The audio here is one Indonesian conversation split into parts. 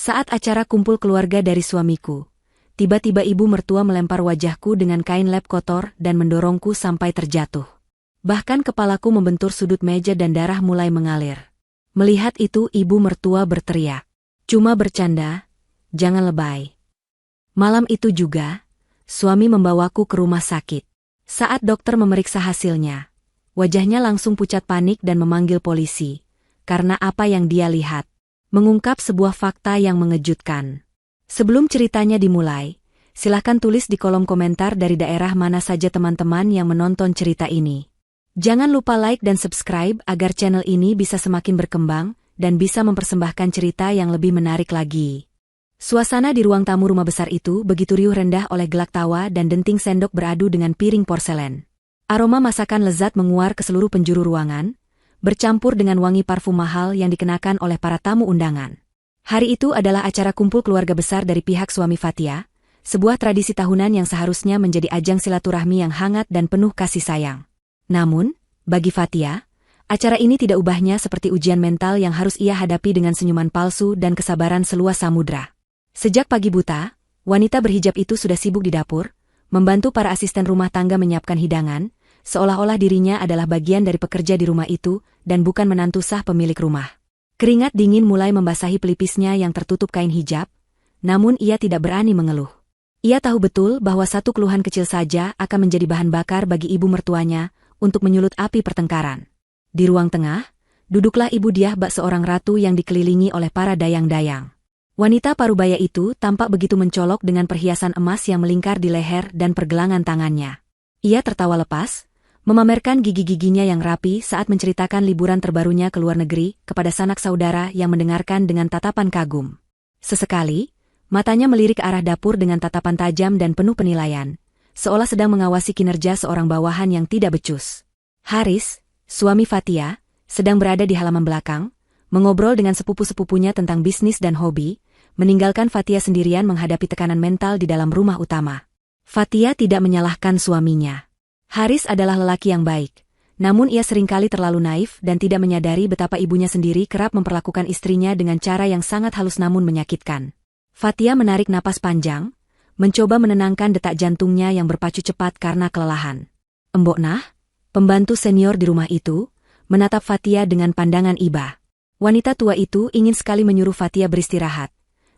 Saat acara kumpul keluarga dari suamiku, tiba-tiba ibu mertua melempar wajahku dengan kain lap kotor dan mendorongku sampai terjatuh. Bahkan kepalaku membentur sudut meja dan darah mulai mengalir. Melihat itu ibu mertua berteriak, "Cuma bercanda, jangan lebay." Malam itu juga, suami membawaku ke rumah sakit. Saat dokter memeriksa hasilnya, wajahnya langsung pucat panik dan memanggil polisi, karena apa yang dia lihat mengungkap sebuah fakta yang mengejutkan. Sebelum ceritanya dimulai, silakan tulis di kolom komentar dari daerah mana saja teman-teman yang menonton cerita ini. Jangan lupa like dan subscribe agar channel ini bisa semakin berkembang dan bisa mempersembahkan cerita yang lebih menarik lagi. Suasana di ruang tamu rumah besar itu begitu riuh rendah oleh gelak tawa dan denting sendok beradu dengan piring porselen. Aroma masakan lezat menguar ke seluruh penjuru ruangan, bercampur dengan wangi parfum mahal yang dikenakan oleh para tamu undangan. Hari itu adalah acara kumpul keluarga besar dari pihak suami Fatia, sebuah tradisi tahunan yang seharusnya menjadi ajang silaturahmi yang hangat dan penuh kasih sayang. Namun, bagi Fatia, acara ini tidak ubahnya seperti ujian mental yang harus ia hadapi dengan senyuman palsu dan kesabaran seluas samudra. Sejak pagi buta, wanita berhijab itu sudah sibuk di dapur, membantu para asisten rumah tangga menyiapkan hidangan, seolah-olah dirinya adalah bagian dari pekerja di rumah itu dan bukan menantu sah pemilik rumah. Keringat dingin mulai membasahi pelipisnya yang tertutup kain hijab, namun ia tidak berani mengeluh. Ia tahu betul bahwa satu keluhan kecil saja akan menjadi bahan bakar bagi ibu mertuanya untuk menyulut api pertengkaran. Di ruang tengah, duduklah ibu Diah bak seorang ratu yang dikelilingi oleh para dayang-dayang. Wanita parubaya itu tampak begitu mencolok dengan perhiasan emas yang melingkar di leher dan pergelangan tangannya. Ia tertawa lepas, memamerkan gigi-giginya yang rapi saat menceritakan liburan terbarunya ke luar negeri kepada sanak saudara yang mendengarkan dengan tatapan kagum. Sesekali, matanya melirik ke arah dapur dengan tatapan tajam dan penuh penilaian, seolah sedang mengawasi kinerja seorang bawahan yang tidak becus. Haris, suami Fatia, sedang berada di halaman belakang, mengobrol dengan sepupu-sepupunya tentang bisnis dan hobi, meninggalkan Fatia sendirian menghadapi tekanan mental di dalam rumah utama. Fatia tidak menyalahkan suaminya. Haris adalah lelaki yang baik, namun ia seringkali terlalu naif dan tidak menyadari betapa ibunya sendiri kerap memperlakukan istrinya dengan cara yang sangat halus namun menyakitkan. Fatia menarik napas panjang, mencoba menenangkan detak jantungnya yang berpacu cepat karena kelelahan. Mbok Nah, pembantu senior di rumah itu, menatap Fatia dengan pandangan iba. Wanita tua itu ingin sekali menyuruh Fatia beristirahat.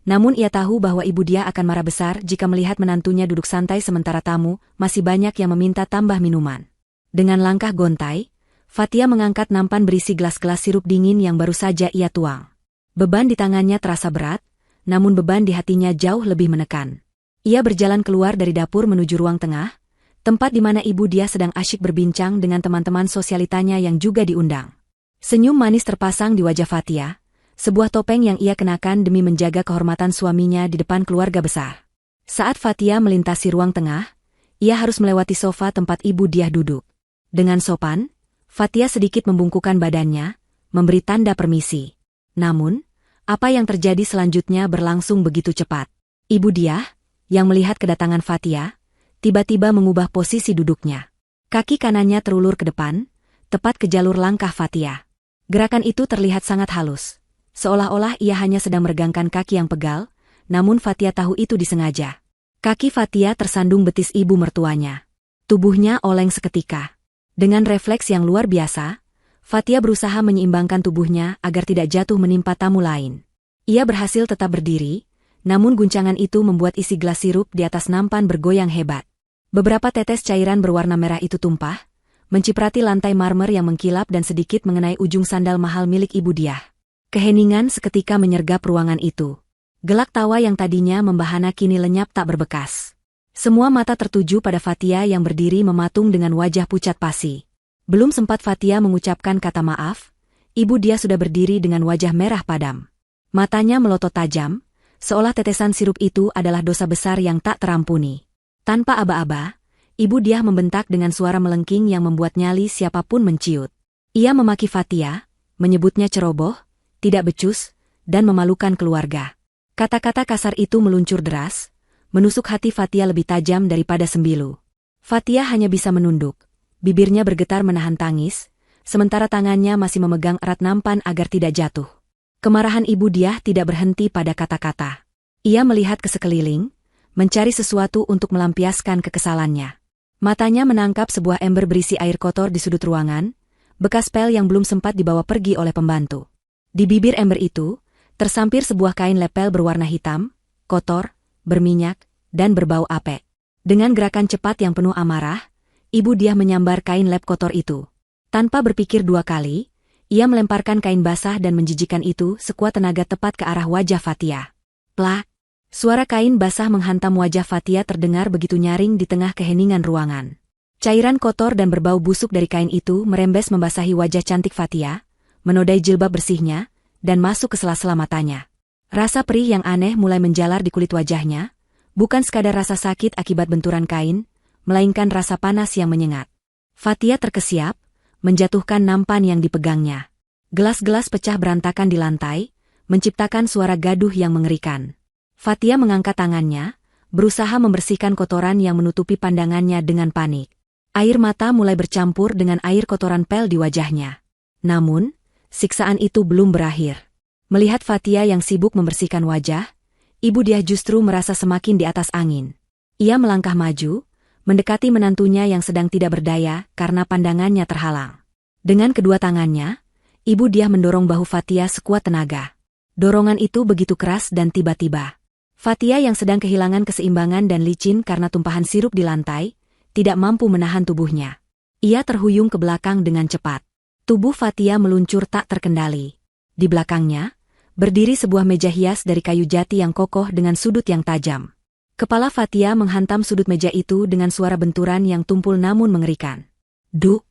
Namun ia tahu bahwa ibu dia akan marah besar jika melihat menantunya duduk santai sementara tamu masih banyak yang meminta tambah minuman. Dengan langkah gontai, Fatia mengangkat nampan berisi gelas-gelas sirup dingin yang baru saja ia tuang. Beban di tangannya terasa berat, namun beban di hatinya jauh lebih menekan. Ia berjalan keluar dari dapur menuju ruang tengah, tempat di mana ibu dia sedang asyik berbincang dengan teman-teman sosialitanya yang juga diundang. Senyum manis terpasang di wajah Fatia, sebuah topeng yang ia kenakan demi menjaga kehormatan suaminya di depan keluarga besar. Saat Fatia melintasi ruang tengah, ia harus melewati sofa tempat ibu Diah duduk. Dengan sopan, Fatia sedikit membungkukkan badannya, memberi tanda permisi. Namun, apa yang terjadi selanjutnya berlangsung begitu cepat. Ibu Diah, yang melihat kedatangan Fatia, tiba-tiba mengubah posisi duduknya. Kaki kanannya terulur ke depan, tepat ke jalur langkah Fatia. Gerakan itu terlihat sangat halus. Seolah-olah ia hanya sedang meregangkan kaki yang pegal, namun Fatia tahu itu disengaja. Kaki Fatia tersandung betis ibu mertuanya. Tubuhnya oleng seketika. Dengan refleks yang luar biasa, Fatia berusaha menyeimbangkan tubuhnya agar tidak jatuh menimpa tamu lain. Ia berhasil tetap berdiri, namun guncangan itu membuat isi gelas sirup di atas nampan bergoyang hebat. Beberapa tetes cairan berwarna merah itu tumpah, menciprati lantai marmer yang mengkilap dan sedikit mengenai ujung sandal mahal milik ibu Diah. Keheningan seketika menyergap ruangan itu. Gelak tawa yang tadinya membahana kini lenyap tak berbekas. Semua mata tertuju pada Fatia yang berdiri mematung dengan wajah pucat pasi. Belum sempat Fatia mengucapkan kata maaf, ibu dia sudah berdiri dengan wajah merah padam. Matanya melotot tajam, seolah tetesan sirup itu adalah dosa besar yang tak terampuni. Tanpa aba-aba, ibu dia membentak dengan suara melengking yang membuat nyali siapapun menciut. Ia memaki Fatia, menyebutnya ceroboh, tidak becus, dan memalukan keluarga. Kata-kata kasar itu meluncur deras, menusuk hati Fatia lebih tajam daripada sembilu. Fatia hanya bisa menunduk, bibirnya bergetar menahan tangis, sementara tangannya masih memegang erat nampan agar tidak jatuh. Kemarahan Ibu Diah tidak berhenti pada kata-kata. Ia melihat ke sekeliling, mencari sesuatu untuk melampiaskan kekesalannya. Matanya menangkap sebuah ember berisi air kotor di sudut ruangan, bekas pel yang belum sempat dibawa pergi oleh pembantu. Di bibir ember itu, tersampir sebuah kain lepel berwarna hitam, kotor, berminyak, dan berbau apek. Dengan gerakan cepat yang penuh amarah, Ibu Diah menyambar kain lep kotor itu. Tanpa berpikir dua kali, ia melemparkan kain basah dan menjijikan itu sekuat tenaga tepat ke arah wajah Fatia. Plak! Suara kain basah menghantam wajah Fatia terdengar begitu nyaring di tengah keheningan ruangan. Cairan kotor dan berbau busuk dari kain itu merembes membasahi wajah cantik Fatia, menodai jilbab bersihnya, dan masuk ke sela-sela matanya. Rasa perih yang aneh mulai menjalar di kulit wajahnya, bukan sekadar rasa sakit akibat benturan kain, melainkan rasa panas yang menyengat. Fatia terkesiap, menjatuhkan nampan yang dipegangnya. Gelas-gelas pecah berantakan di lantai, menciptakan suara gaduh yang mengerikan. Fatia mengangkat tangannya, berusaha membersihkan kotoran yang menutupi pandangannya dengan panik. Air mata mulai bercampur dengan air kotoran pel di wajahnya. Namun, siksaan itu belum berakhir. Melihat Fatia yang sibuk membersihkan wajah, Ibu Diah justru merasa semakin di atas angin. Ia melangkah maju, mendekati menantunya yang sedang tidak berdaya karena pandangannya terhalang. Dengan kedua tangannya, Ibu Diah mendorong bahu Fatia sekuat tenaga. Dorongan itu begitu keras dan tiba-tiba. Fatia yang sedang kehilangan keseimbangan dan licin karena tumpahan sirup di lantai, tidak mampu menahan tubuhnya. Ia terhuyung ke belakang dengan cepat. Tubuh Fatia meluncur tak terkendali. Di belakangnya, berdiri sebuah meja hias dari kayu jati yang kokoh dengan sudut yang tajam. Kepala Fatia menghantam sudut meja itu dengan suara benturan yang tumpul namun mengerikan. Duk!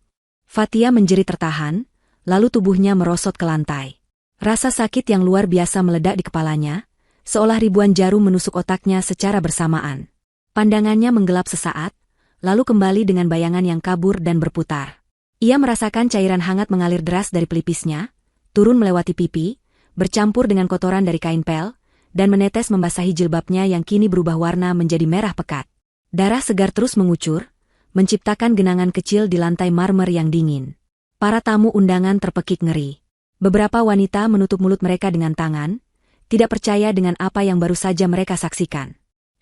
Fatia menjerit tertahan, lalu tubuhnya merosot ke lantai. Rasa sakit yang luar biasa meledak di kepalanya, seolah ribuan jarum menusuk otaknya secara bersamaan. Pandangannya menggelap sesaat, lalu kembali dengan bayangan yang kabur dan berputar. Ia merasakan cairan hangat mengalir deras dari pelipisnya, turun melewati pipi, bercampur dengan kotoran dari kain pel, dan menetes membasahi jilbabnya yang kini berubah warna menjadi merah pekat. Darah segar terus mengucur, menciptakan genangan kecil di lantai marmer yang dingin. Para tamu undangan terpekik ngeri. Beberapa wanita menutup mulut mereka dengan tangan, tidak percaya dengan apa yang baru saja mereka saksikan.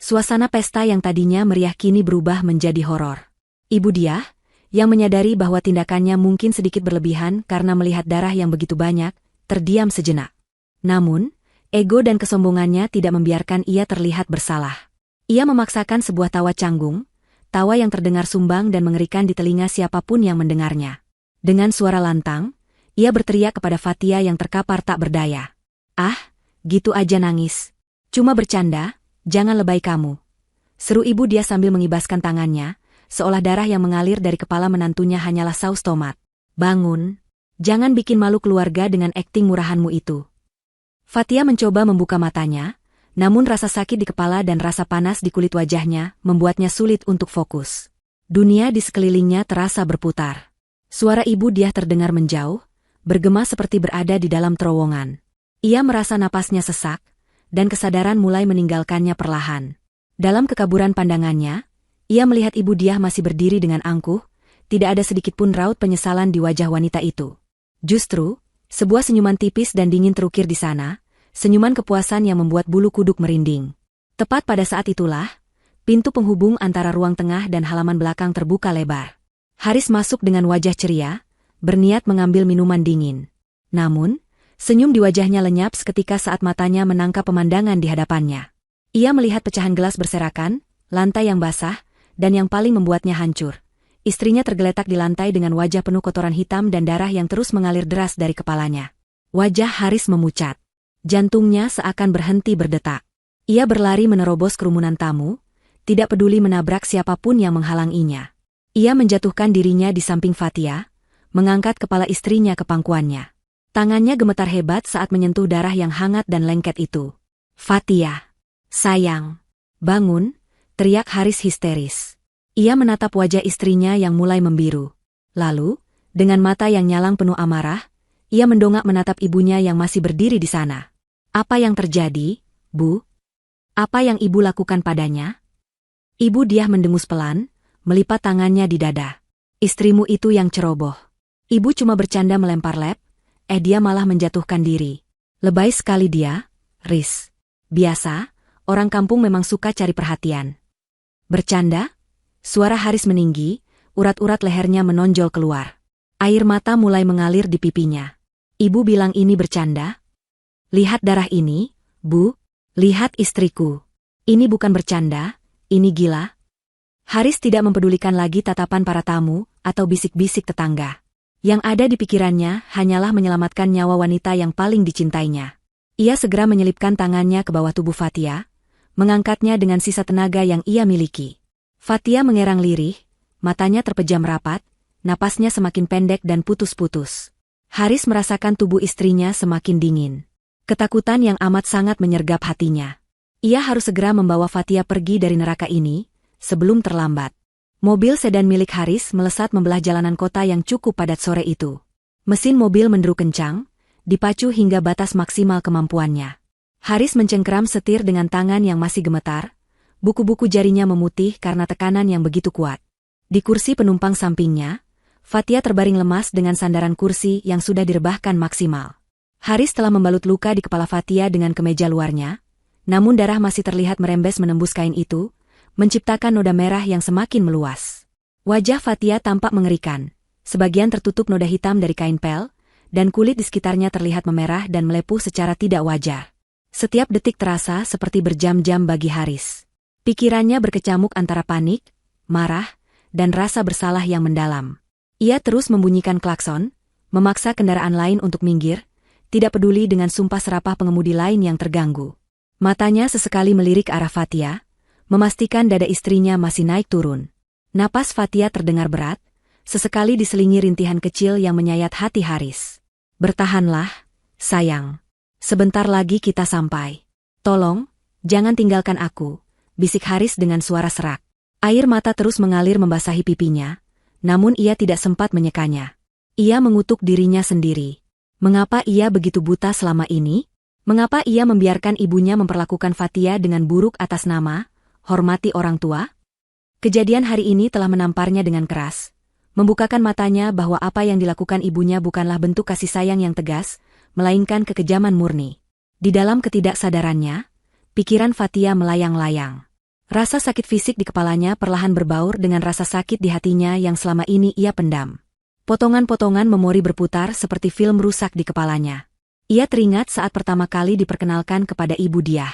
Suasana pesta yang tadinya meriah kini berubah menjadi horor. Ibu Diah, yang menyadari bahwa tindakannya mungkin sedikit berlebihan karena melihat darah yang begitu banyak, terdiam sejenak. Namun, ego dan kesombongannya tidak membiarkan ia terlihat bersalah. Ia memaksakan sebuah tawa canggung, tawa yang terdengar sumbang dan mengerikan di telinga siapapun yang mendengarnya. Dengan suara lantang, ia berteriak kepada Fatia yang terkapar tak berdaya. Ah, gitu aja nangis. Cuma bercanda, jangan lebay kamu. Seru Ibu Diah sambil mengibaskan tangannya, seolah darah yang mengalir dari kepala menantunya hanyalah saus tomat. Bangun. Jangan bikin malu keluarga dengan akting murahanmu itu. Fatia mencoba membuka matanya, namun rasa sakit di kepala dan rasa panas di kulit wajahnya membuatnya sulit untuk fokus. Dunia di sekelilingnya terasa berputar. Suara Ibu Diah terdengar menjauh, bergema seperti berada di dalam terowongan. Ia merasa napasnya sesak, dan kesadaran mulai meninggalkannya perlahan. Dalam kekaburan pandangannya, ia melihat Ibu Diah masih berdiri dengan angkuh, tidak ada sedikit pun raut penyesalan di wajah wanita itu. Justru, sebuah senyuman tipis dan dingin terukir di sana, senyuman kepuasan yang membuat bulu kuduk merinding. Tepat pada saat itulah, pintu penghubung antara ruang tengah dan halaman belakang terbuka lebar. Haris masuk dengan wajah ceria, berniat mengambil minuman dingin. Namun, senyum di wajahnya lenyap seketika saat matanya menangkap pemandangan di hadapannya. Ia melihat pecahan gelas berserakan, lantai yang basah, dan yang paling membuatnya hancur. Istrinya tergeletak di lantai dengan wajah penuh kotoran hitam dan darah yang terus mengalir deras dari kepalanya. Wajah Haris memucat. Jantungnya seakan berhenti berdetak. Ia berlari menerobos kerumunan tamu, tidak peduli menabrak siapapun yang menghalanginya. Ia menjatuhkan dirinya di samping Fatia, mengangkat kepala istrinya ke pangkuannya. Tangannya gemetar hebat saat menyentuh darah yang hangat dan lengket itu. Fatia, sayang, bangun, teriak Haris histeris. Ia menatap wajah istrinya yang mulai membiru. Lalu, dengan mata yang nyalang penuh amarah, ia mendongak menatap ibunya yang masih berdiri di sana. Apa yang terjadi, Bu? Apa yang ibu lakukan padanya? Ibu Diah mendengus pelan, melipat tangannya di dada. Istrimu itu yang ceroboh. Ibu cuma bercanda melempar lep, dia malah menjatuhkan diri. Lebay sekali dia, Riz. Biasa, orang kampung memang suka cari perhatian. Bercanda? Suara Haris meninggi, urat-urat lehernya menonjol keluar. Air mata mulai mengalir di pipinya. Ibu bilang ini bercanda? Lihat darah ini, Bu. Lihat istriku. Ini bukan bercanda, ini gila. Haris tidak mempedulikan lagi tatapan para tamu atau bisik-bisik tetangga. Yang ada di pikirannya hanyalah menyelamatkan nyawa wanita yang paling dicintainya. Ia segera menyelipkan tangannya ke bawah tubuh Fatia, mengangkatnya dengan sisa tenaga yang ia miliki. Fatia mengerang lirih, matanya terpejam rapat, napasnya semakin pendek dan putus-putus. Haris merasakan tubuh istrinya semakin dingin. Ketakutan yang amat sangat menyergap hatinya. Ia harus segera membawa Fatia pergi dari neraka ini, sebelum terlambat. Mobil sedan milik Haris melesat membelah jalanan kota yang cukup padat sore itu. Mesin mobil menderu kencang, dipacu hingga batas maksimal kemampuannya. Haris mencengkeram setir dengan tangan yang masih gemetar, buku-buku jarinya memutih karena tekanan yang begitu kuat. Di kursi penumpang sampingnya, Fatia terbaring lemas dengan sandaran kursi yang sudah direbahkan maksimal. Haris telah membalut luka di kepala Fatia dengan kemeja luarnya, namun darah masih terlihat merembes menembus kain itu, menciptakan noda merah yang semakin meluas. Wajah Fatia tampak mengerikan, sebagian tertutup noda hitam dari kain pel, dan kulit di sekitarnya terlihat memerah dan melepuh secara tidak wajar. Setiap detik terasa seperti berjam-jam bagi Haris. Pikirannya berkecamuk antara panik, marah, dan rasa bersalah yang mendalam. Ia terus membunyikan klakson, memaksa kendaraan lain untuk minggir, tidak peduli dengan sumpah serapah pengemudi lain yang terganggu. Matanya sesekali melirik ke arah Fatia, memastikan dada istrinya masih naik turun. Napas Fatia terdengar berat, sesekali diselingi rintihan kecil yang menyayat hati Haris. Bertahanlah, sayang. Sebentar lagi kita sampai. Tolong, jangan tinggalkan aku, bisik Haris dengan suara serak. Air mata terus mengalir membasahi pipinya, namun ia tidak sempat menyekanya. Ia mengutuk dirinya sendiri. Mengapa ia begitu buta selama ini? Mengapa ia membiarkan ibunya memperlakukan Fatia dengan buruk atas nama, hormati orang tua? Kejadian hari ini telah menamparnya dengan keras, membukakan matanya bahwa apa yang dilakukan ibunya bukanlah bentuk kasih sayang yang tegas, melainkan kekejaman murni. Di dalam ketidaksadarannya, pikiran Fatia melayang-layang. Rasa sakit fisik di kepalanya perlahan berbaur dengan rasa sakit di hatinya yang selama ini ia pendam. Potongan-potongan memori berputar seperti film rusak di kepalanya. Ia teringat saat pertama kali diperkenalkan kepada ibu dia.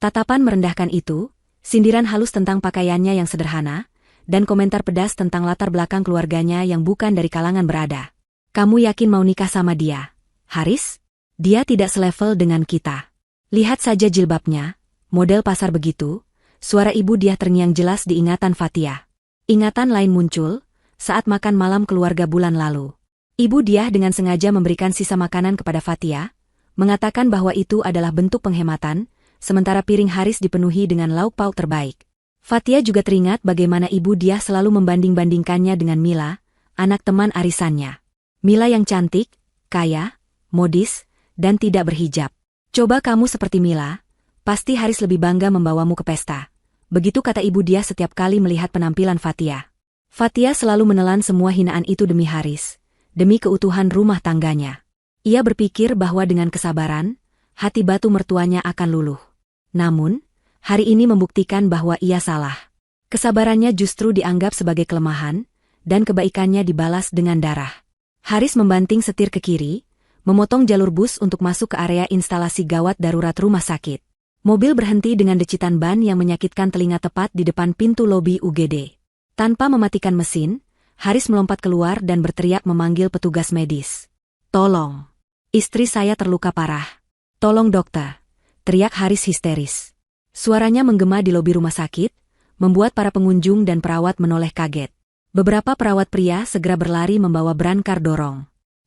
Tatapan merendahkan itu, sindiran halus tentang pakaiannya yang sederhana, dan komentar pedas tentang latar belakang keluarganya yang bukan dari kalangan berada. Kamu yakin mau nikah sama dia, Haris? Dia tidak selevel dengan kita. Lihat saja jilbabnya, model pasar begitu. Suara ibu dia terngiang jelas di ingatan Fatia. Ingatan lain muncul saat makan malam keluarga bulan lalu. Ibu dia dengan sengaja memberikan sisa makanan kepada Fatia, mengatakan bahwa itu adalah bentuk penghematan, sementara piring Haris dipenuhi dengan lauk pauk terbaik. Fatia juga teringat bagaimana ibu dia selalu membanding-bandingkannya dengan Mila, anak teman arisannya. Mila yang cantik, kaya, modis, dan tidak berhijab. Coba kamu seperti Mila, pasti Haris lebih bangga membawamu ke pesta. Begitu kata ibu dia setiap kali melihat penampilan Fatia. Fatia selalu menelan semua hinaan itu demi Haris, demi keutuhan rumah tangganya. Ia berpikir bahwa dengan kesabaran, hati batu mertuanya akan luluh. Namun, hari ini membuktikan bahwa ia salah. Kesabarannya justru dianggap sebagai kelemahan, dan kebaikannya dibalas dengan darah. Haris membanting setir ke kiri, memotong jalur bus untuk masuk ke area instalasi gawat darurat rumah sakit. Mobil berhenti dengan decitan ban yang menyakitkan telinga tepat di depan pintu lobi UGD. Tanpa mematikan mesin, Haris melompat keluar dan berteriak memanggil petugas medis. Tolong! Istri saya terluka parah. Tolong dokter! Teriak Haris histeris. Suaranya menggema di lobi rumah sakit, membuat para pengunjung dan perawat menoleh kaget. Beberapa perawat pria segera berlari membawa brankar dorong.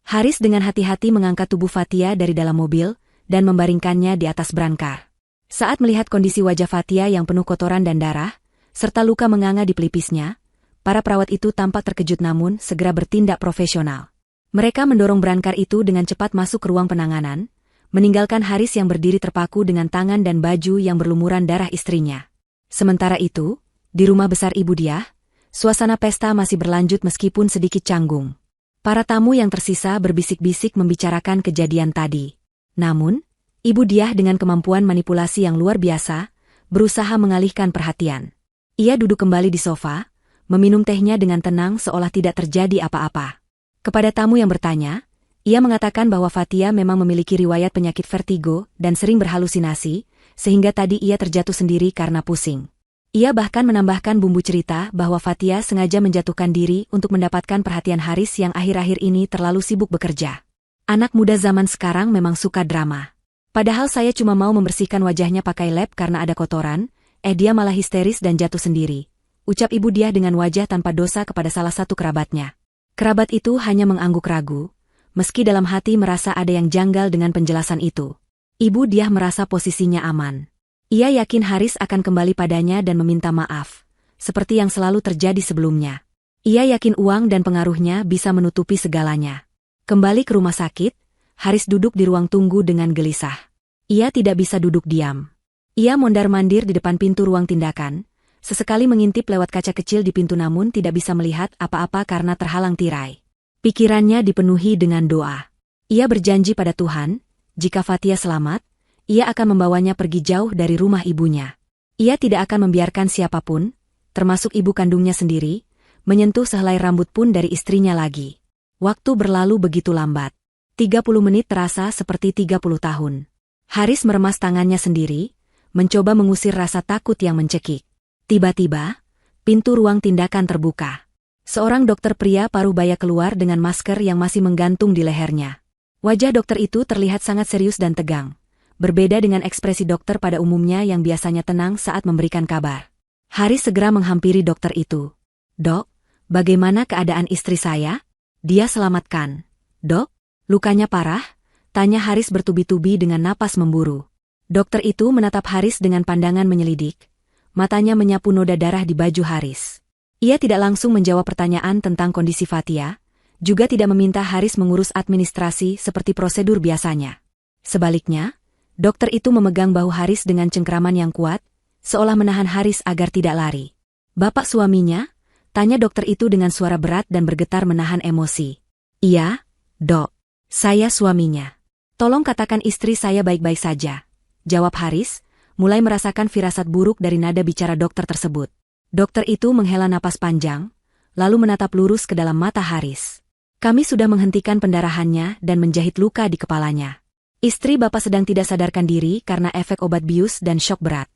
Haris dengan hati-hati mengangkat tubuh Fatia dari dalam mobil dan membaringkannya di atas brankar. Saat melihat kondisi wajah Fatia yang penuh kotoran dan darah, serta luka menganga di pelipisnya, para perawat itu tampak terkejut namun segera bertindak profesional. Mereka mendorong brankar itu dengan cepat masuk ke ruang penanganan, meninggalkan Haris yang berdiri terpaku dengan tangan dan baju yang berlumuran darah istrinya. Sementara itu, di rumah besar ibu dia, suasana pesta masih berlanjut meskipun sedikit canggung. Para tamu yang tersisa berbisik-bisik membicarakan kejadian tadi. Namun, Ibu Diah dengan kemampuan manipulasi yang luar biasa, berusaha mengalihkan perhatian. Ia duduk kembali di sofa, meminum tehnya dengan tenang seolah tidak terjadi apa-apa. Kepada tamu yang bertanya, ia mengatakan bahwa Fatia memang memiliki riwayat penyakit vertigo dan sering berhalusinasi, sehingga tadi ia terjatuh sendiri karena pusing. Ia bahkan menambahkan bumbu cerita bahwa Fatia sengaja menjatuhkan diri untuk mendapatkan perhatian Haris yang akhir-akhir ini terlalu sibuk bekerja. Anak muda zaman sekarang memang suka drama. Padahal saya cuma mau membersihkan wajahnya pakai lap karena ada kotoran, dia malah histeris dan jatuh sendiri, ucap Ibu Diah dengan wajah tanpa dosa kepada salah satu kerabatnya. Kerabat itu hanya mengangguk ragu, meski dalam hati merasa ada yang janggal dengan penjelasan itu. Ibu Diah merasa posisinya aman. Ia yakin Haris akan kembali padanya dan meminta maaf, seperti yang selalu terjadi sebelumnya. Ia yakin uang dan pengaruhnya bisa menutupi segalanya. Kembali ke rumah sakit, Haris duduk di ruang tunggu dengan gelisah. Ia tidak bisa duduk diam. Ia mondar-mandir di depan pintu ruang tindakan, sesekali mengintip lewat kaca kecil di pintu namun tidak bisa melihat apa-apa karena terhalang tirai. Pikirannya dipenuhi dengan doa. Ia berjanji pada Tuhan, jika Fatia selamat, ia akan membawanya pergi jauh dari rumah ibunya. Ia tidak akan membiarkan siapapun, termasuk ibu kandungnya sendiri, menyentuh sehelai rambut pun dari istrinya lagi. Waktu berlalu begitu lambat. 30 menit terasa seperti 30 tahun. Haris meremas tangannya sendiri, mencoba mengusir rasa takut yang mencekik. Tiba-tiba, pintu ruang tindakan terbuka. Seorang dokter pria paruh baya keluar dengan masker yang masih menggantung di lehernya. Wajah dokter itu terlihat sangat serius dan tegang. Berbeda dengan ekspresi dokter pada umumnya yang biasanya tenang saat memberikan kabar. Haris segera menghampiri dokter itu. "Dok, bagaimana keadaan istri saya? Dia selamatkan." "Dok, lukanya parah?" tanya Haris bertubi-tubi dengan napas memburu. Dokter itu menatap Haris dengan pandangan menyelidik. Matanya menyapu noda darah di baju Haris. Ia tidak langsung menjawab pertanyaan tentang kondisi Fatia, juga tidak meminta Haris mengurus administrasi seperti prosedur biasanya. Sebaliknya, dokter itu memegang bahu Haris dengan cengkraman yang kuat, seolah menahan Haris agar tidak lari. "Bapak suaminya?" tanya dokter itu dengan suara berat dan bergetar menahan emosi. "Iya, Dok. Saya suaminya." "Tolong katakan istri saya baik-baik saja," jawab Haris, mulai merasakan firasat buruk dari nada bicara dokter tersebut. Dokter itu menghela napas panjang, lalu menatap lurus ke dalam mata Haris. "Kami sudah menghentikan pendarahannya dan menjahit luka di kepalanya. Istri Bapak sedang tidak sadarkan diri karena efek obat bius dan syok berat."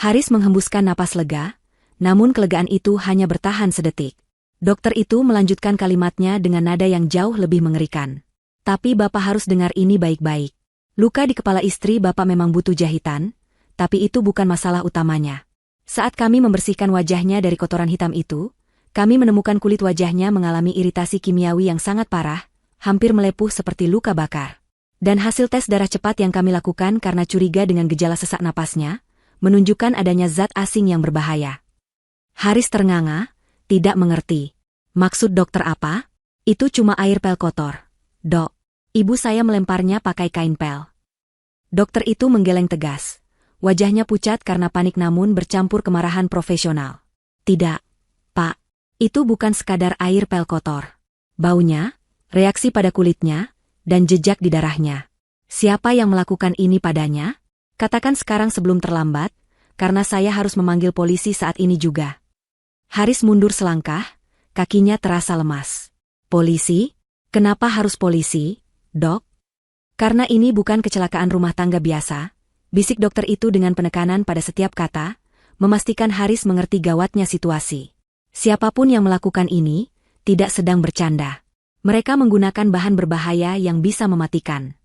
Haris menghembuskan napas lega, namun kelegaan itu hanya bertahan sedetik. Dokter itu melanjutkan kalimatnya dengan nada yang jauh lebih mengerikan. "Tapi Bapak harus dengar ini baik-baik. Luka di kepala istri Bapak memang butuh jahitan, tapi itu bukan masalah utamanya. Saat kami membersihkan wajahnya dari kotoran hitam itu, kami menemukan kulit wajahnya mengalami iritasi kimiawi yang sangat parah, hampir melepuh seperti luka bakar. Dan hasil tes darah cepat yang kami lakukan karena curiga dengan gejala sesak napasnya, menunjukkan adanya zat asing yang berbahaya." Haris ternganga, tidak mengerti. "Maksud dokter apa?" "Itu cuma air pel kotor, Dok. Ibu saya melemparnya pakai kain pel." Dokter itu menggeleng tegas. Wajahnya pucat karena panik namun bercampur kemarahan profesional. "Tidak, Pak. Itu bukan sekadar air pel kotor. Baunya, reaksi pada kulitnya, dan jejak di darahnya. Siapa yang melakukan ini padanya? Katakan sekarang sebelum terlambat, karena saya harus memanggil polisi saat ini juga." Haris mundur selangkah, kakinya terasa lemas. "Polisi? Kenapa harus polisi, Dok?" "Karena ini bukan kecelakaan rumah tangga biasa," bisik dokter itu dengan penekanan pada setiap kata, memastikan Haris mengerti gawatnya situasi. "Siapapun yang melakukan ini, tidak sedang bercanda. Mereka menggunakan bahan berbahaya yang bisa mematikan."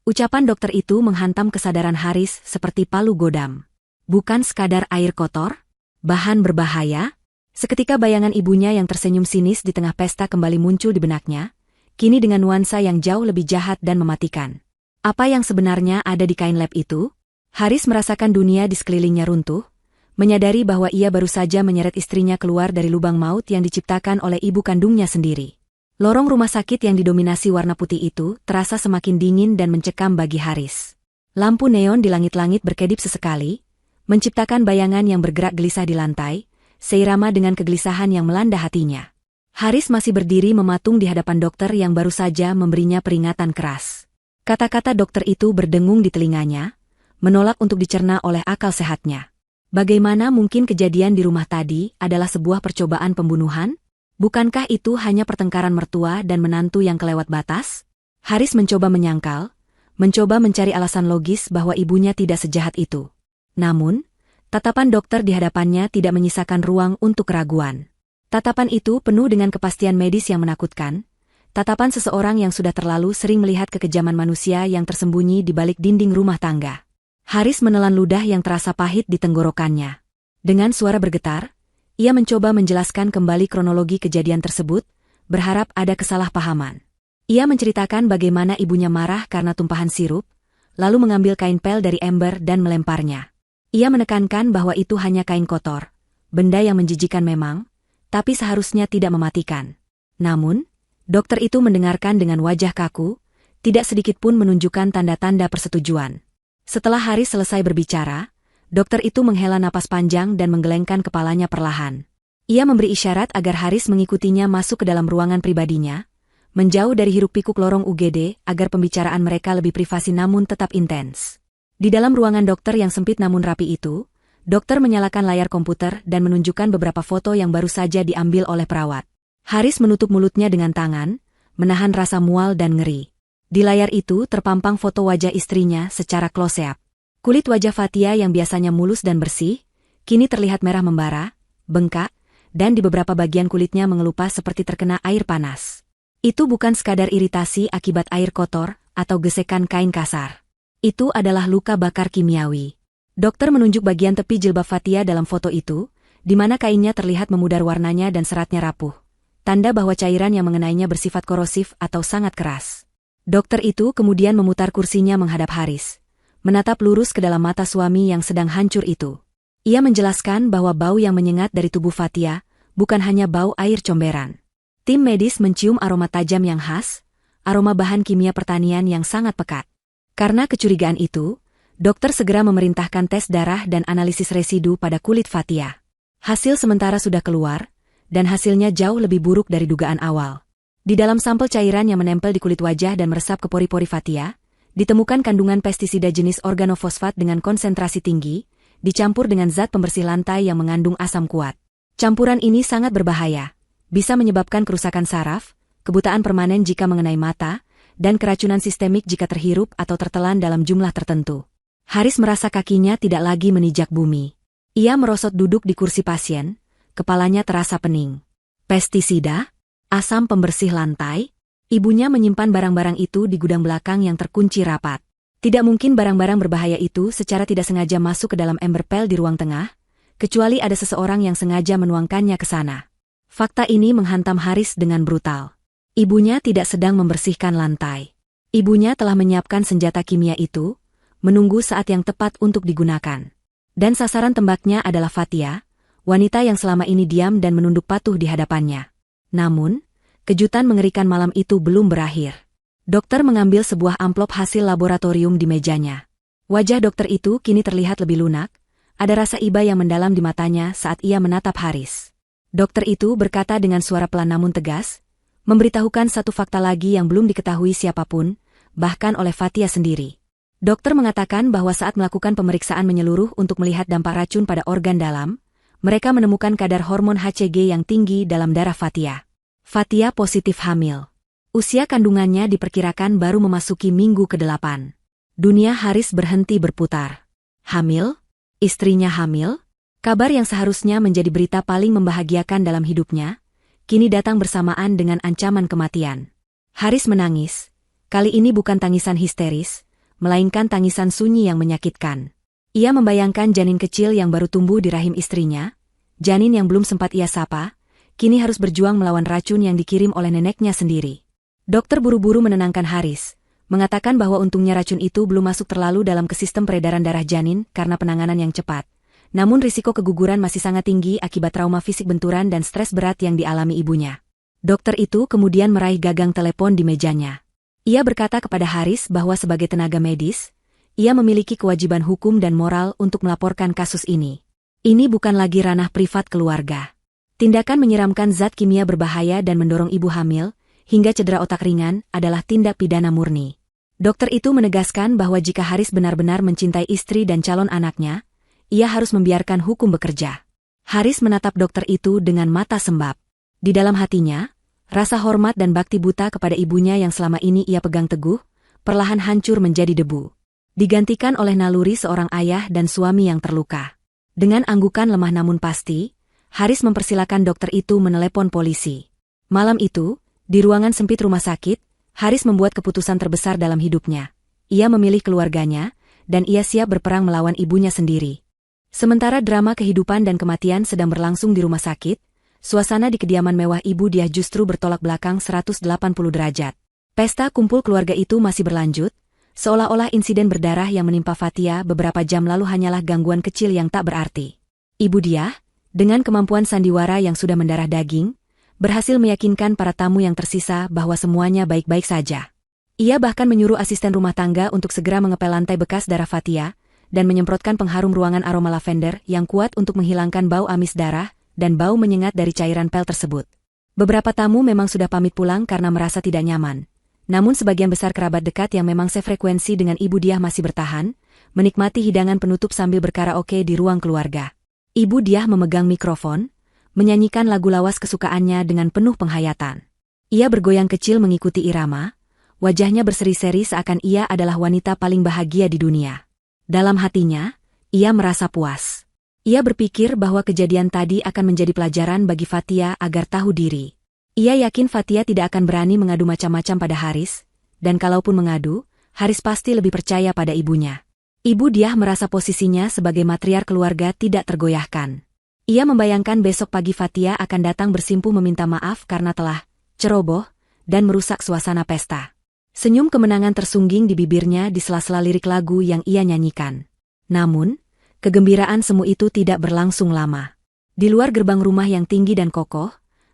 Ucapan dokter itu menghantam kesadaran Haris seperti palu godam. Bukan sekadar air kotor? Bahan berbahaya? Seketika bayangan ibunya yang tersenyum sinis di tengah pesta kembali muncul di benaknya, kini dengan nuansa yang jauh lebih jahat dan mematikan. Apa yang sebenarnya ada di kain lab itu? Haris merasakan dunia di sekelilingnya runtuh, menyadari bahwa ia baru saja menyeret istrinya keluar dari lubang maut yang diciptakan oleh ibu kandungnya sendiri. Lorong rumah sakit yang didominasi warna putih itu terasa semakin dingin dan mencekam bagi Haris. Lampu neon di langit-langit berkedip sesekali, menciptakan bayangan yang bergerak gelisah di lantai, seirama dengan kegelisahan yang melanda hatinya. Haris masih berdiri mematung di hadapan dokter yang baru saja memberinya peringatan keras. Kata-kata dokter itu berdengung di telinganya, menolak untuk dicerna oleh akal sehatnya. Bagaimana mungkin kejadian di rumah tadi adalah sebuah percobaan pembunuhan? Bukankah itu hanya pertengkaran mertua dan menantu yang kelewat batas? Haris mencoba menyangkal, mencoba mencari alasan logis bahwa ibunya tidak sejahat itu. Namun, tatapan dokter di hadapannya tidak menyisakan ruang untuk keraguan. Tatapan itu penuh dengan kepastian medis yang menakutkan, tatapan seseorang yang sudah terlalu sering melihat kekejaman manusia yang tersembunyi di balik dinding rumah tangga. Haris menelan ludah yang terasa pahit di tenggorokannya. Dengan suara bergetar, ia mencoba menjelaskan kembali kronologi kejadian tersebut, berharap ada kesalahpahaman. Ia menceritakan bagaimana ibunya marah karena tumpahan sirup, lalu mengambil kain pel dari ember dan melemparnya. Ia menekankan bahwa itu hanya kain kotor, benda yang menjijikan memang, tapi seharusnya tidak mematikan. Namun, dokter itu mendengarkan dengan wajah kaku, tidak sedikit pun menunjukkan tanda-tanda persetujuan. Setelah Haris selesai berbicara, dokter itu menghela napas panjang dan menggelengkan kepalanya perlahan. Ia memberi isyarat agar Haris mengikutinya masuk ke dalam ruangan pribadinya, menjauh dari hiruk-pikuk lorong UGD agar pembicaraan mereka lebih privasi namun tetap intens. Di dalam ruangan dokter yang sempit namun rapi itu, dokter menyalakan layar komputer dan menunjukkan beberapa foto yang baru saja diambil oleh perawat. Haris menutup mulutnya dengan tangan, menahan rasa mual dan ngeri. Di layar itu terpampang foto wajah istrinya secara close-up. Kulit wajah Fatia yang biasanya mulus dan bersih, kini terlihat merah membara, bengkak, dan di beberapa bagian kulitnya mengelupas seperti terkena air panas. Itu bukan sekadar iritasi akibat air kotor atau gesekan kain kasar. Itu adalah luka bakar kimiawi. Dokter menunjuk bagian tepi jilbab Fatia dalam foto itu, di mana kainnya terlihat memudar warnanya dan seratnya rapuh. Tanda bahwa cairan yang mengenainya bersifat korosif atau sangat keras. Dokter itu kemudian memutar kursinya menghadap Haris, menatap lurus ke dalam mata suami yang sedang hancur itu. Ia menjelaskan bahwa bau yang menyengat dari tubuh Fatia bukan hanya bau air comberan. Tim medis mencium aroma tajam yang khas, aroma bahan kimia pertanian yang sangat pekat. Karena kecurigaan itu, dokter segera memerintahkan tes darah dan analisis residu pada kulit Fatia. Hasil sementara sudah keluar, dan hasilnya jauh lebih buruk dari dugaan awal. Di dalam sampel cairan yang menempel di kulit wajah dan meresap ke pori-pori Fatia, ditemukan kandungan pestisida jenis organofosfat dengan konsentrasi tinggi, dicampur dengan zat pembersih lantai yang mengandung asam kuat. Campuran ini sangat berbahaya, bisa menyebabkan kerusakan saraf, kebutaan permanen jika mengenai mata, dan keracunan sistemik jika terhirup atau tertelan dalam jumlah tertentu. Haris merasa kakinya tidak lagi menijak bumi. Ia merosot duduk di kursi pasien, kepalanya terasa pening. Pestisida? Asam pembersih lantai? Ibunya menyimpan barang-barang itu di gudang belakang yang terkunci rapat. Tidak mungkin barang-barang berbahaya itu secara tidak sengaja masuk ke dalam ember pel di ruang tengah, kecuali ada seseorang yang sengaja menuangkannya ke sana. Fakta ini menghantam Haris dengan brutal. Ibunya tidak sedang membersihkan lantai. Ibunya telah menyiapkan senjata kimia itu, menunggu saat yang tepat untuk digunakan. Dan sasaran tembaknya adalah Fatia, wanita yang selama ini diam dan menunduk patuh di hadapannya. Namun, kejutan mengerikan malam itu belum berakhir. Dokter mengambil sebuah amplop hasil laboratorium di mejanya. Wajah dokter itu kini terlihat lebih lunak, ada rasa iba yang mendalam di matanya saat ia menatap Haris. Dokter itu berkata dengan suara pelan namun tegas, memberitahukan satu fakta lagi yang belum diketahui siapapun, bahkan oleh Fatia sendiri. Dokter mengatakan bahwa saat melakukan pemeriksaan menyeluruh untuk melihat dampak racun pada organ dalam, mereka menemukan kadar hormon HCG yang tinggi dalam darah Fatia. Fatia positif hamil. Usia kandungannya diperkirakan baru memasuki minggu ke-8. Dunia Haris berhenti berputar. Hamil? Istrinya hamil? Kabar yang seharusnya menjadi berita paling membahagiakan dalam hidupnya, kini datang bersamaan dengan ancaman kematian. Haris menangis. Kali ini bukan tangisan histeris, melainkan tangisan sunyi yang menyakitkan. Ia membayangkan janin kecil yang baru tumbuh di rahim istrinya, janin yang belum sempat ia sapa, kini harus berjuang melawan racun yang dikirim oleh neneknya sendiri. Dokter buru-buru menenangkan Haris, mengatakan bahwa untungnya racun itu belum masuk terlalu dalam ke sistem peredaran darah janin karena penanganan yang cepat. Namun risiko keguguran masih sangat tinggi akibat trauma fisik benturan dan stres berat yang dialami ibunya. Dokter itu kemudian meraih gagang telepon di mejanya. Ia berkata kepada Haris bahwa sebagai tenaga medis, ia memiliki kewajiban hukum dan moral untuk melaporkan kasus ini. Ini bukan lagi ranah privat keluarga. Tindakan menyiramkan zat kimia berbahaya dan mendorong ibu hamil, hingga cedera otak ringan, adalah tindak pidana murni. Dokter itu menegaskan bahwa jika Haris benar-benar mencintai istri dan calon anaknya, ia harus membiarkan hukum bekerja. Haris menatap dokter itu dengan mata sembab. Di dalam hatinya, rasa hormat dan bakti buta kepada ibunya yang selama ini ia pegang teguh, perlahan hancur menjadi debu. Digantikan oleh naluri seorang ayah dan suami yang terluka. Dengan anggukan lemah namun pasti, Haris mempersilakan dokter itu menelepon polisi. Malam itu, di ruangan sempit rumah sakit, Haris membuat keputusan terbesar dalam hidupnya. Ia memilih keluarganya, dan ia siap berperang melawan ibunya sendiri. Sementara drama kehidupan dan kematian sedang berlangsung di rumah sakit, suasana di kediaman mewah ibu dia justru bertolak belakang 180 derajat. Pesta kumpul keluarga itu masih berlanjut, seolah-olah insiden berdarah yang menimpa Fatia beberapa jam lalu hanyalah gangguan kecil yang tak berarti. Ibu dia, dengan kemampuan sandiwara yang sudah mendarah daging, berhasil meyakinkan para tamu yang tersisa bahwa semuanya baik-baik saja. Ia bahkan menyuruh asisten rumah tangga untuk segera mengepel lantai bekas darah Fatia, dan menyemprotkan pengharum ruangan aroma lavender yang kuat untuk menghilangkan bau amis darah dan bau menyengat dari cairan pel tersebut. Beberapa tamu memang sudah pamit pulang karena merasa tidak nyaman. Namun sebagian besar kerabat dekat yang memang sefrekuensi dengan ibu dia masih bertahan, menikmati hidangan penutup sambil berkaraoke di ruang keluarga. Ibu dia memegang mikrofon, menyanyikan lagu lawas kesukaannya dengan penuh penghayatan. Ia bergoyang kecil mengikuti irama, wajahnya berseri-seri seakan ia adalah wanita paling bahagia di dunia. Dalam hatinya, ia merasa puas. Ia berpikir bahwa kejadian tadi akan menjadi pelajaran bagi Fatia agar tahu diri. Ia yakin Fatia tidak akan berani mengadu macam-macam pada Haris, dan kalaupun mengadu, Haris pasti lebih percaya pada ibunya. Ibu dia merasa posisinya sebagai matriark keluarga tidak tergoyahkan. Ia membayangkan besok pagi Fatia akan datang bersimpuh meminta maaf karena telah ceroboh dan merusak suasana pesta. Senyum kemenangan tersungging di bibirnya di sela-sela lirik lagu yang ia nyanyikan. Namun, kegembiraan semu itu tidak berlangsung lama. Di luar gerbang rumah yang tinggi dan kokoh,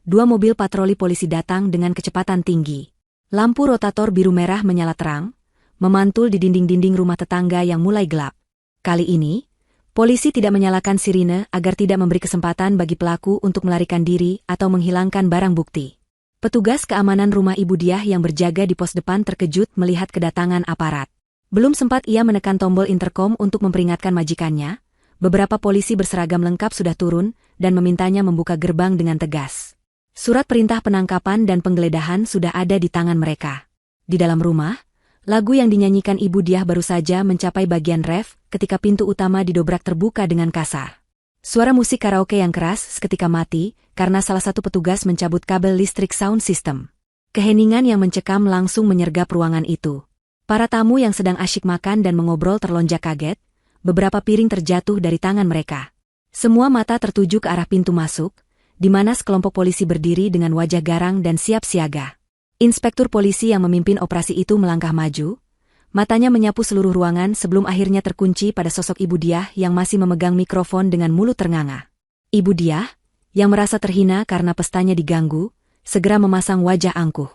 2 mobil patroli polisi datang dengan kecepatan tinggi. Lampu rotator biru merah menyala terang, memantul di dinding-dinding rumah tetangga yang mulai gelap. Kali ini, polisi tidak menyalakan sirine agar tidak memberi kesempatan bagi pelaku untuk melarikan diri atau menghilangkan barang bukti. Petugas keamanan rumah ibu dia yang berjaga di pos depan terkejut melihat kedatangan aparat. Belum sempat ia menekan tombol interkom untuk memperingatkan majikannya, beberapa polisi berseragam lengkap sudah turun dan memintanya membuka gerbang dengan tegas. Surat perintah penangkapan dan penggeledahan sudah ada di tangan mereka. Di dalam rumah, lagu yang dinyanyikan ibu dia baru saja mencapai bagian ref ketika pintu utama didobrak terbuka dengan kasar. Suara musik karaoke yang keras seketika mati karena salah satu petugas mencabut kabel listrik sound system. Keheningan yang mencekam langsung menyergap ruangan itu. Para tamu yang sedang asyik makan dan mengobrol terlonjak kaget, beberapa piring terjatuh dari tangan mereka. Semua mata tertuju ke arah pintu masuk, di mana sekelompok polisi berdiri dengan wajah garang dan siap siaga. Inspektur polisi yang memimpin operasi itu melangkah maju, matanya menyapu seluruh ruangan sebelum akhirnya terkunci pada sosok ibu dia yang masih memegang mikrofon dengan mulut ternganga. Ibu dia, yang merasa terhina karena pestanya diganggu, segera memasang wajah angkuh.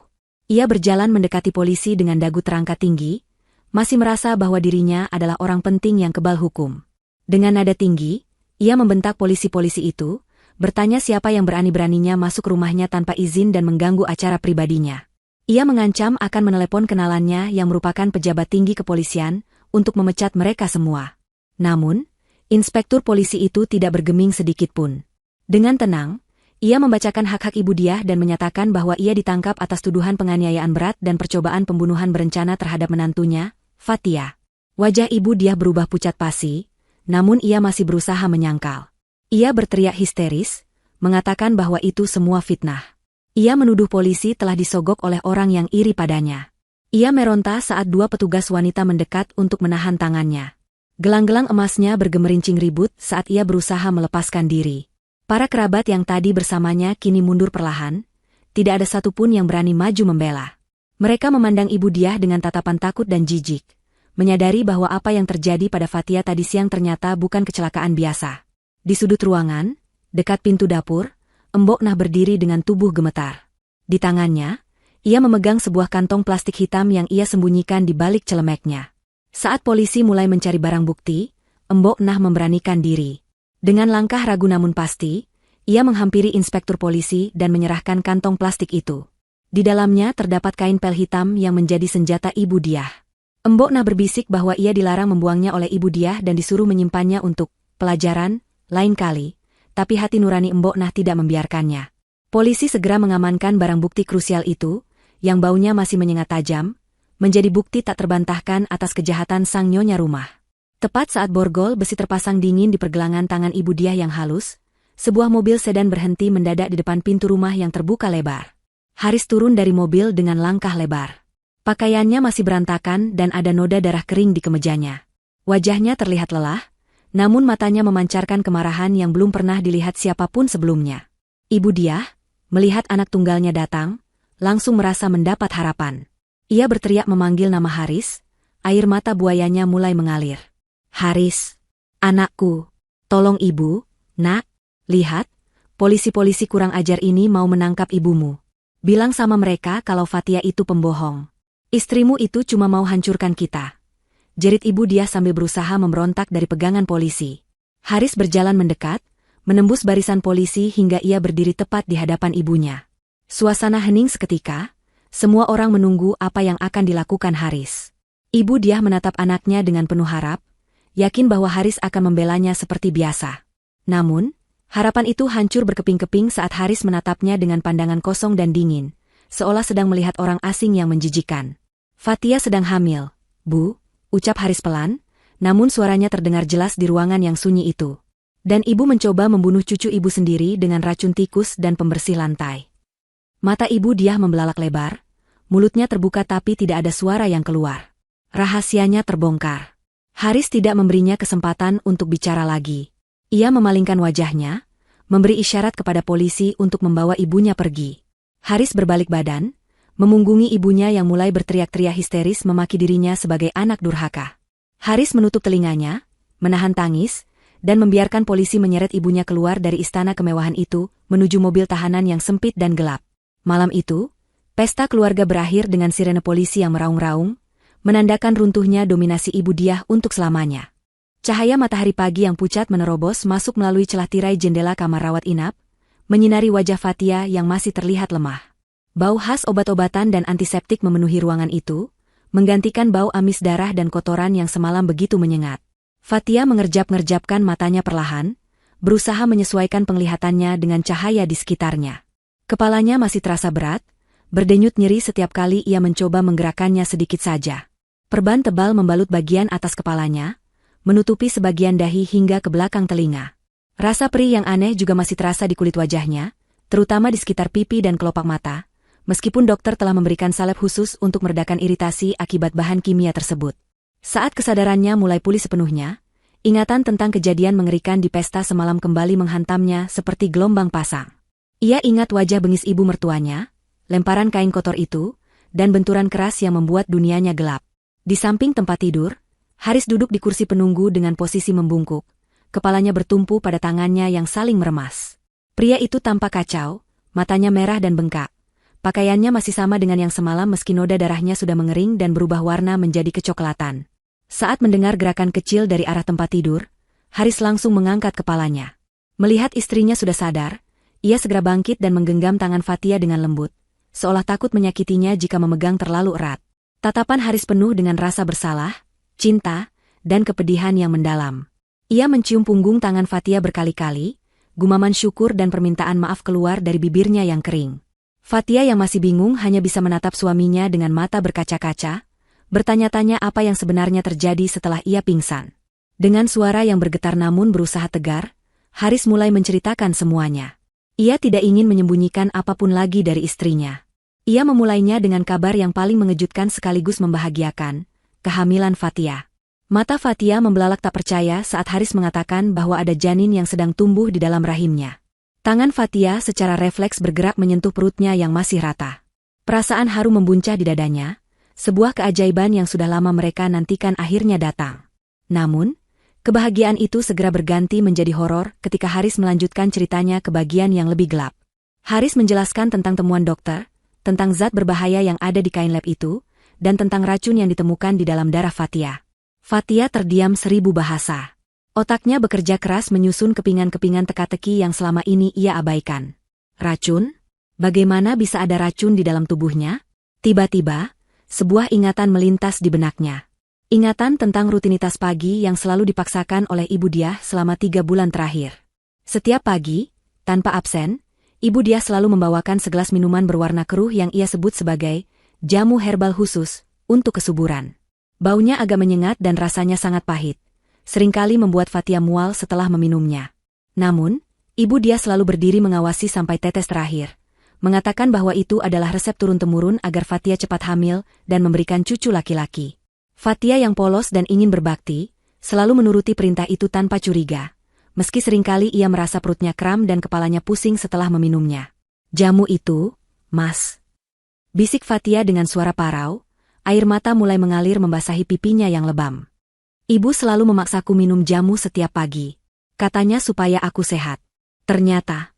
Ia berjalan mendekati polisi dengan dagu terangkat tinggi, masih merasa bahwa dirinya adalah orang penting yang kebal hukum. Dengan nada tinggi, ia membentak polisi-polisi itu, bertanya siapa yang berani-beraninya masuk rumahnya tanpa izin dan mengganggu acara pribadinya. Ia mengancam akan menelepon kenalannya yang merupakan pejabat tinggi kepolisian untuk memecat mereka semua. Namun, inspektur polisi itu tidak bergeming sedikitpun. Dengan tenang, ia membacakan hak-hak ibu dia dan menyatakan bahwa ia ditangkap atas tuduhan penganiayaan berat dan percobaan pembunuhan berencana terhadap menantunya, Fatia. Wajah ibu dia berubah pucat pasi, namun ia masih berusaha menyangkal. Ia berteriak histeris, mengatakan bahwa itu semua fitnah. Ia menuduh polisi telah disogok oleh orang yang iri padanya. Ia meronta saat 2 petugas wanita mendekat untuk menahan tangannya. Gelang-gelang emasnya bergemerincing ribut saat ia berusaha melepaskan diri. Para kerabat yang tadi bersamanya kini mundur perlahan, tidak ada satupun yang berani maju membela. Mereka memandang ibu dia dengan tatapan takut dan jijik, menyadari bahwa apa yang terjadi pada Fatia tadi siang ternyata bukan kecelakaan biasa. Di sudut ruangan, dekat pintu dapur, Mbok Nah berdiri dengan tubuh gemetar. Di tangannya, ia memegang sebuah kantong plastik hitam yang ia sembunyikan di balik celemeknya. Saat polisi mulai mencari barang bukti, Mbok Nah memberanikan diri. Dengan langkah ragu namun pasti, ia menghampiri inspektur polisi dan menyerahkan kantong plastik itu. Di dalamnya terdapat kain pel hitam yang menjadi senjata ibu dia. Embok Nah berbisik bahwa ia dilarang membuangnya oleh ibu dia dan disuruh menyimpannya untuk pelajaran lain kali, tapi hati nurani Embok Nah tidak membiarkannya. Polisi segera mengamankan barang bukti krusial itu, yang baunya masih menyengat tajam, menjadi bukti tak terbantahkan atas kejahatan sang nyonya rumah. Tepat saat borgol besi terpasang dingin di pergelangan tangan ibu dia yang halus, sebuah mobil sedan berhenti mendadak di depan pintu rumah yang terbuka lebar. Haris turun dari mobil dengan langkah lebar. Pakaiannya masih berantakan dan ada noda darah kering di kemejanya. Wajahnya terlihat lelah, namun matanya memancarkan kemarahan yang belum pernah dilihat siapapun sebelumnya. Ibu dia, melihat anak tunggalnya datang, langsung merasa mendapat harapan. Ia berteriak memanggil nama Haris, air mata buayanya mulai mengalir. Haris, anakku, tolong ibu, nak, lihat, polisi-polisi kurang ajar ini mau menangkap ibumu. Bilang sama mereka kalau Fatia itu pembohong. Istrimu itu cuma mau hancurkan kita. Jerit ibu dia sambil berusaha memberontak dari pegangan polisi. Haris berjalan mendekat, menembus barisan polisi hingga ia berdiri tepat di hadapan ibunya. Suasana hening seketika, semua orang menunggu apa yang akan dilakukan Haris. Ibu dia menatap anaknya dengan penuh harap, yakin bahwa Haris akan membelanya seperti biasa. Namun, harapan itu hancur berkeping-keping saat Haris menatapnya dengan pandangan kosong dan dingin, seolah sedang melihat orang asing yang menjijikan. Fatia sedang hamil, Bu, ucap Haris pelan, namun suaranya terdengar jelas di ruangan yang sunyi itu. Dan ibu mencoba membunuh cucu ibu sendiri dengan racun tikus dan pembersih lantai. Mata ibu dia membelalak lebar, mulutnya terbuka tapi tidak ada suara yang keluar. Rahasianya terbongkar. Haris tidak memberinya kesempatan untuk bicara lagi. Ia memalingkan wajahnya, memberi isyarat kepada polisi untuk membawa ibunya pergi. Haris berbalik badan, memunggungi ibunya yang mulai berteriak-teriak histeris memaki dirinya sebagai anak durhaka. Haris menutup telinganya, menahan tangis, dan membiarkan polisi menyeret ibunya keluar dari istana kemewahan itu, menuju mobil tahanan yang sempit dan gelap. Malam itu, pesta keluarga berakhir dengan sirene polisi yang meraung-raung, menandakan runtuhnya dominasi ibu dia untuk selamanya. Cahaya matahari pagi yang pucat menerobos masuk melalui celah tirai jendela kamar rawat inap, menyinari wajah Fatia yang masih terlihat lemah. Bau khas obat-obatan dan antiseptik memenuhi ruangan itu, menggantikan bau amis darah dan kotoran yang semalam begitu menyengat. Fatia mengerjap-ngerjapkan matanya perlahan, berusaha menyesuaikan penglihatannya dengan cahaya di sekitarnya. Kepalanya masih terasa berat, berdenyut nyeri setiap kali ia mencoba menggerakkannya sedikit saja. Perban tebal membalut bagian atas kepalanya, menutupi sebagian dahi hingga ke belakang telinga. Rasa perih yang aneh juga masih terasa di kulit wajahnya, terutama di sekitar pipi dan kelopak mata, meskipun dokter telah memberikan salep khusus untuk meredakan iritasi akibat bahan kimia tersebut. Saat kesadarannya mulai pulih sepenuhnya, ingatan tentang kejadian mengerikan di pesta semalam kembali menghantamnya seperti gelombang pasang. Ia ingat wajah bengis ibu mertuanya, lemparan kain kotor itu, dan benturan keras yang membuat dunianya gelap. Di samping tempat tidur, Haris duduk di kursi penunggu dengan posisi membungkuk, kepalanya bertumpu pada tangannya yang saling meremas. Pria itu tampak kacau, matanya merah dan bengkak. Pakaiannya masih sama dengan yang semalam meski noda darahnya sudah mengering dan berubah warna menjadi kecoklatan. Saat mendengar gerakan kecil dari arah tempat tidur, Haris langsung mengangkat kepalanya. Melihat istrinya sudah sadar, ia segera bangkit dan menggenggam tangan Fatia dengan lembut, seolah takut menyakitinya jika memegang terlalu erat. Tatapan Haris penuh dengan rasa bersalah, cinta, dan kepedihan yang mendalam. Ia mencium punggung tangan Fatia berkali-kali, gumaman syukur dan permintaan maaf keluar dari bibirnya yang kering. Fatia yang masih bingung hanya bisa menatap suaminya dengan mata berkaca-kaca, bertanya-tanya apa yang sebenarnya terjadi setelah ia pingsan. Dengan suara yang bergetar namun berusaha tegar, Haris mulai menceritakan semuanya. Ia tidak ingin menyembunyikan apapun lagi dari istrinya. Ia memulainya dengan kabar yang paling mengejutkan sekaligus membahagiakan, kehamilan Fatia. Mata Fatia membelalak tak percaya saat Haris mengatakan bahwa ada janin yang sedang tumbuh di dalam rahimnya. Tangan Fatia secara refleks bergerak menyentuh perutnya yang masih rata. Perasaan haru membuncah di dadanya, sebuah keajaiban yang sudah lama mereka nantikan akhirnya datang. Namun, kebahagiaan itu segera berganti menjadi horor ketika Haris melanjutkan ceritanya ke bagian yang lebih gelap. Haris menjelaskan tentang temuan dokter, tentang zat berbahaya yang ada di kain lab itu, dan tentang racun yang ditemukan di dalam darah Fatia. Fatia terdiam 1000 bahasa. Otaknya bekerja keras menyusun kepingan-kepingan teka-teki yang selama ini ia abaikan. Racun? Bagaimana bisa ada racun di dalam tubuhnya? Tiba-tiba, sebuah ingatan melintas di benaknya. Ingatan tentang rutinitas pagi yang selalu dipaksakan oleh Ibu Diah selama 3 bulan terakhir. Setiap pagi, tanpa absen, Ibu Diah selalu membawakan segelas minuman berwarna keruh yang ia sebut sebagai jamu herbal khusus untuk kesuburan. Baunya agak menyengat dan rasanya sangat pahit. Seringkali membuat Fatia mual setelah meminumnya. Namun, Ibu Diah selalu berdiri mengawasi sampai tetes terakhir, mengatakan bahwa itu adalah resep turun-temurun agar Fatia cepat hamil dan memberikan cucu laki-laki. Fatia yang polos dan ingin berbakti, selalu menuruti perintah itu tanpa curiga. Meski seringkali ia merasa perutnya kram dan kepalanya pusing setelah meminumnya. Jamu itu, Mas. Bisik Fatia dengan suara parau, air mata mulai mengalir membasahi pipinya yang lebam. Ibu selalu memaksaku minum jamu setiap pagi. Katanya supaya aku sehat. Ternyata,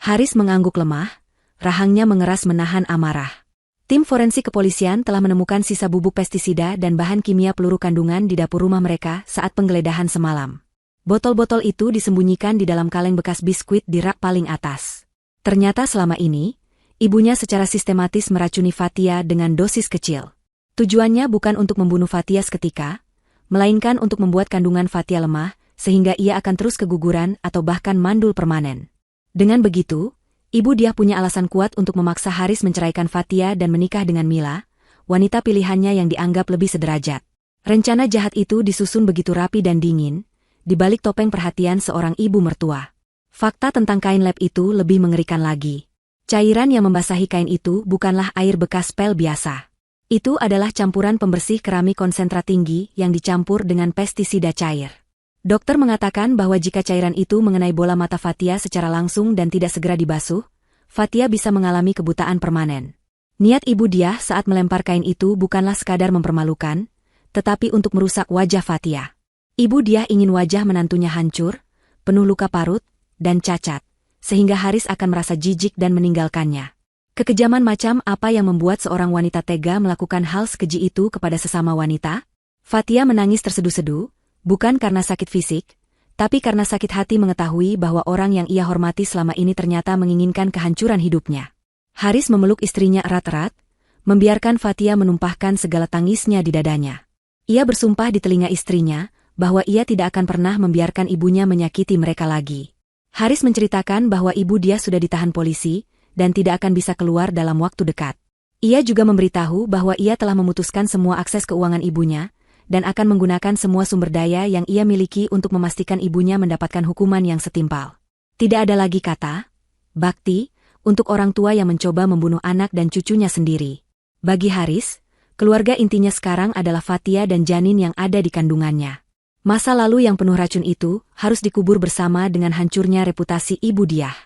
Haris mengangguk lemah, rahangnya mengeras menahan amarah. Tim forensik kepolisian telah menemukan sisa bubuk pestisida dan bahan kimia peluru kandungan di dapur rumah mereka saat penggeledahan semalam. Botol-botol itu disembunyikan di dalam kaleng bekas biskuit di rak paling atas. Ternyata selama ini, ibunya secara sistematis meracuni Fatia dengan dosis kecil. Tujuannya bukan untuk membunuh Fatia seketika, melainkan untuk membuat kandungan Fatia lemah, sehingga ia akan terus keguguran atau bahkan mandul permanen. Dengan begitu, Ibu Diah punya alasan kuat untuk memaksa Haris menceraikan Fatia dan menikah dengan Mila, wanita pilihannya yang dianggap lebih sederajat. Rencana jahat itu disusun begitu rapi dan dingin, di balik topeng perhatian seorang ibu mertua. Fakta tentang kain lap itu lebih mengerikan lagi. Cairan yang membasahi kain itu bukanlah air bekas pel biasa. Itu adalah campuran pembersih keramik konsentrat tinggi yang dicampur dengan pestisida cair. Dokter mengatakan bahwa jika cairan itu mengenai bola mata Fatia secara langsung dan tidak segera dibasuh, Fatia bisa mengalami kebutaan permanen. Niat Ibu Diah saat melempar kain itu bukanlah sekadar mempermalukan, tetapi untuk merusak wajah Fatia. Ibu Diah ingin wajah menantunya hancur, penuh luka parut, dan cacat, sehingga Haris akan merasa jijik dan meninggalkannya. Kekejaman macam apa yang membuat seorang wanita tega melakukan hal sekeji itu kepada sesama wanita? Fatia menangis terseduh-seduh, bukan karena sakit fisik, tapi karena sakit hati mengetahui bahwa orang yang ia hormati selama ini ternyata menginginkan kehancuran hidupnya. Haris memeluk istrinya erat-erat, membiarkan Fatia menumpahkan segala tangisnya di dadanya. Ia bersumpah di telinga istrinya, bahwa ia tidak akan pernah membiarkan ibunya menyakiti mereka lagi. Haris menceritakan bahwa Ibu Diah sudah ditahan polisi, dan tidak akan bisa keluar dalam waktu dekat. Ia juga memberitahu bahwa ia telah memutuskan semua akses keuangan ibunya, dan akan menggunakan semua sumber daya yang ia miliki untuk memastikan ibunya mendapatkan hukuman yang setimpal. Tidak ada lagi kata bakti untuk orang tua yang mencoba membunuh anak dan cucunya sendiri. Bagi Haris, keluarga intinya sekarang adalah Fatia dan janin yang ada di kandungannya. Masa lalu yang penuh racun itu harus dikubur bersama dengan hancurnya reputasi Ibu Diah.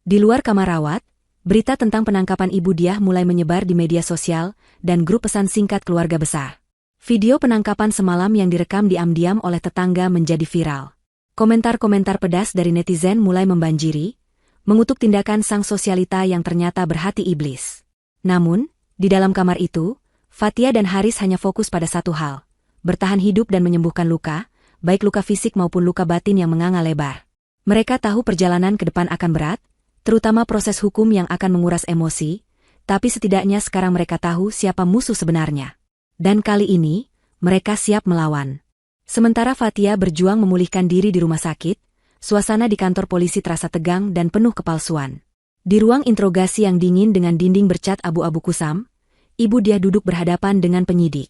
Di luar kamar rawat, berita tentang penangkapan Ibu Diah mulai menyebar di media sosial dan grup pesan singkat keluarga besar. Video penangkapan semalam yang direkam diam-diam oleh tetangga menjadi viral. Komentar-komentar pedas dari netizen mulai membanjiri, mengutuk tindakan sang sosialita yang ternyata berhati iblis. Namun, di dalam kamar itu, Fatia dan Haris hanya fokus pada satu hal, bertahan hidup dan menyembuhkan luka, baik luka fisik maupun luka batin yang menganga lebar. Mereka tahu perjalanan ke depan akan berat, terutama proses hukum yang akan menguras emosi, tapi setidaknya sekarang mereka tahu siapa musuh sebenarnya. Dan kali ini, mereka siap melawan. Sementara Fatia berjuang memulihkan diri di rumah sakit, suasana di kantor polisi terasa tegang dan penuh kepalsuan. Di ruang interogasi yang dingin dengan dinding bercat abu-abu kusam, Ibu Diah duduk berhadapan dengan penyidik.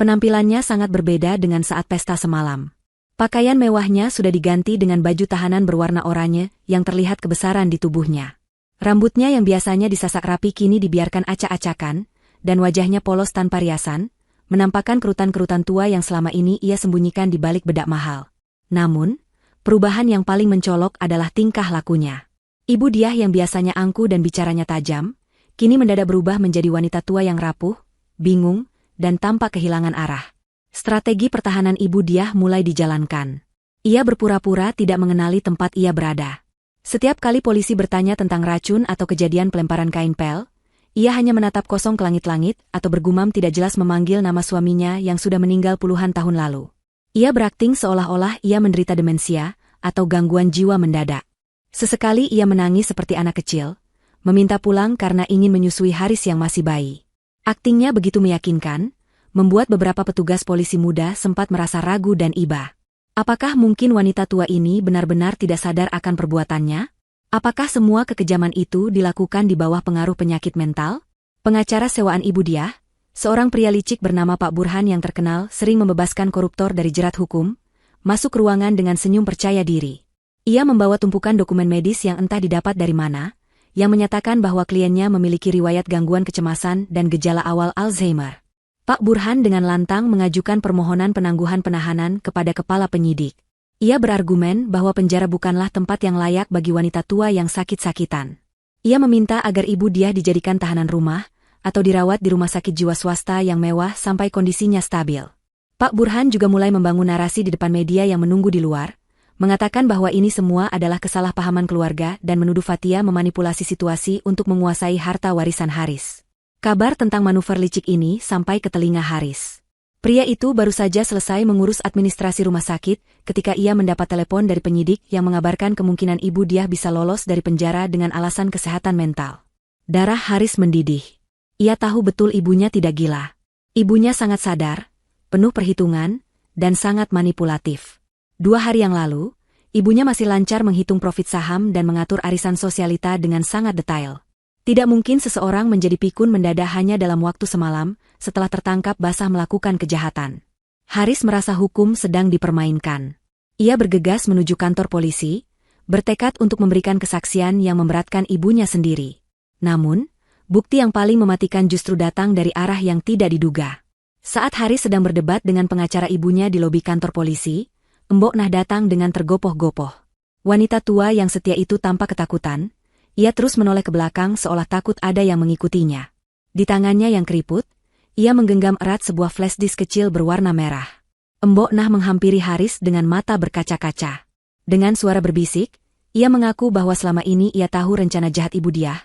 Penampilannya sangat berbeda dengan saat pesta semalam. Pakaian mewahnya sudah diganti dengan baju tahanan berwarna oranye yang terlihat kebesaran di tubuhnya. Rambutnya yang biasanya disasak rapi kini dibiarkan acak-acakan, dan wajahnya polos tanpa riasan, menampakkan kerutan-kerutan tua yang selama ini ia sembunyikan di balik bedak mahal. Namun, perubahan yang paling mencolok adalah tingkah lakunya. Ibu Diah yang biasanya angkuh dan bicaranya tajam, kini mendadak berubah menjadi wanita tua yang rapuh, bingung, dan tampak kehilangan arah. Strategi pertahanan Ibu Diah mulai dijalankan. Ia berpura-pura tidak mengenali tempat ia berada. Setiap kali polisi bertanya tentang racun atau kejadian pelemparan kain pel, ia hanya menatap kosong ke langit-langit atau bergumam tidak jelas memanggil nama suaminya yang sudah meninggal puluhan tahun lalu. Ia berakting seolah-olah ia menderita demensia atau gangguan jiwa mendadak. Sesekali ia menangis seperti anak kecil, meminta pulang karena ingin menyusui Haris yang masih bayi. Aktingnya begitu meyakinkan, membuat beberapa petugas polisi muda sempat merasa ragu dan iba. Apakah mungkin wanita tua ini benar-benar tidak sadar akan perbuatannya? Apakah semua kekejaman itu dilakukan di bawah pengaruh penyakit mental? Pengacara sewaan Ibu Diah, seorang pria licik bernama Pak Burhan yang terkenal sering membebaskan koruptor dari jerat hukum, masuk ruangan dengan senyum percaya diri. Ia membawa tumpukan dokumen medis yang entah didapat dari mana, yang menyatakan bahwa kliennya memiliki riwayat gangguan kecemasan dan gejala awal Alzheimer. Pak Burhan dengan lantang mengajukan permohonan penangguhan penahanan kepada kepala penyidik. Ia berargumen bahwa penjara bukanlah tempat yang layak bagi wanita tua yang sakit-sakitan. Ia meminta agar Ibu Diah dijadikan tahanan rumah, atau dirawat di rumah sakit jiwa swasta yang mewah sampai kondisinya stabil. Pak Burhan juga mulai membangun narasi di depan media yang menunggu di luar, mengatakan bahwa ini semua adalah kesalahpahaman keluarga dan menuduh Fathia memanipulasi situasi untuk menguasai harta warisan Haris. Kabar tentang manuver licik ini sampai ke telinga Haris. Pria itu baru saja selesai mengurus administrasi rumah sakit ketika ia mendapat telepon dari penyidik yang mengabarkan kemungkinan Ibu Diah bisa lolos dari penjara dengan alasan kesehatan mental. Darah Haris mendidih. Ia tahu betul ibunya tidak gila. Ibunya sangat sadar, penuh perhitungan, dan sangat manipulatif. 2 hari yang lalu, ibunya masih lancar menghitung profit saham dan mengatur arisan sosialita dengan sangat detail. Tidak mungkin seseorang menjadi pikun mendadak hanya dalam waktu semalam, setelah tertangkap basah melakukan kejahatan. Haris merasa hukum sedang dipermainkan. Ia bergegas menuju kantor polisi, bertekad untuk memberikan kesaksian yang memberatkan ibunya sendiri. Namun, bukti yang paling mematikan justru datang dari arah yang tidak diduga. Saat Haris sedang berdebat dengan pengacara ibunya di lobi kantor polisi, Mbok Nah datang dengan tergopoh-gopoh. Wanita tua yang setia itu tampak ketakutan. Ia terus menoleh ke belakang seolah takut ada yang mengikutinya. Di tangannya yang keriput, ia menggenggam erat sebuah flash disk kecil berwarna merah. Mbok Nah menghampiri Haris dengan mata berkaca-kaca. Dengan suara berbisik, ia mengaku bahwa selama ini ia tahu rencana jahat Ibu Diah,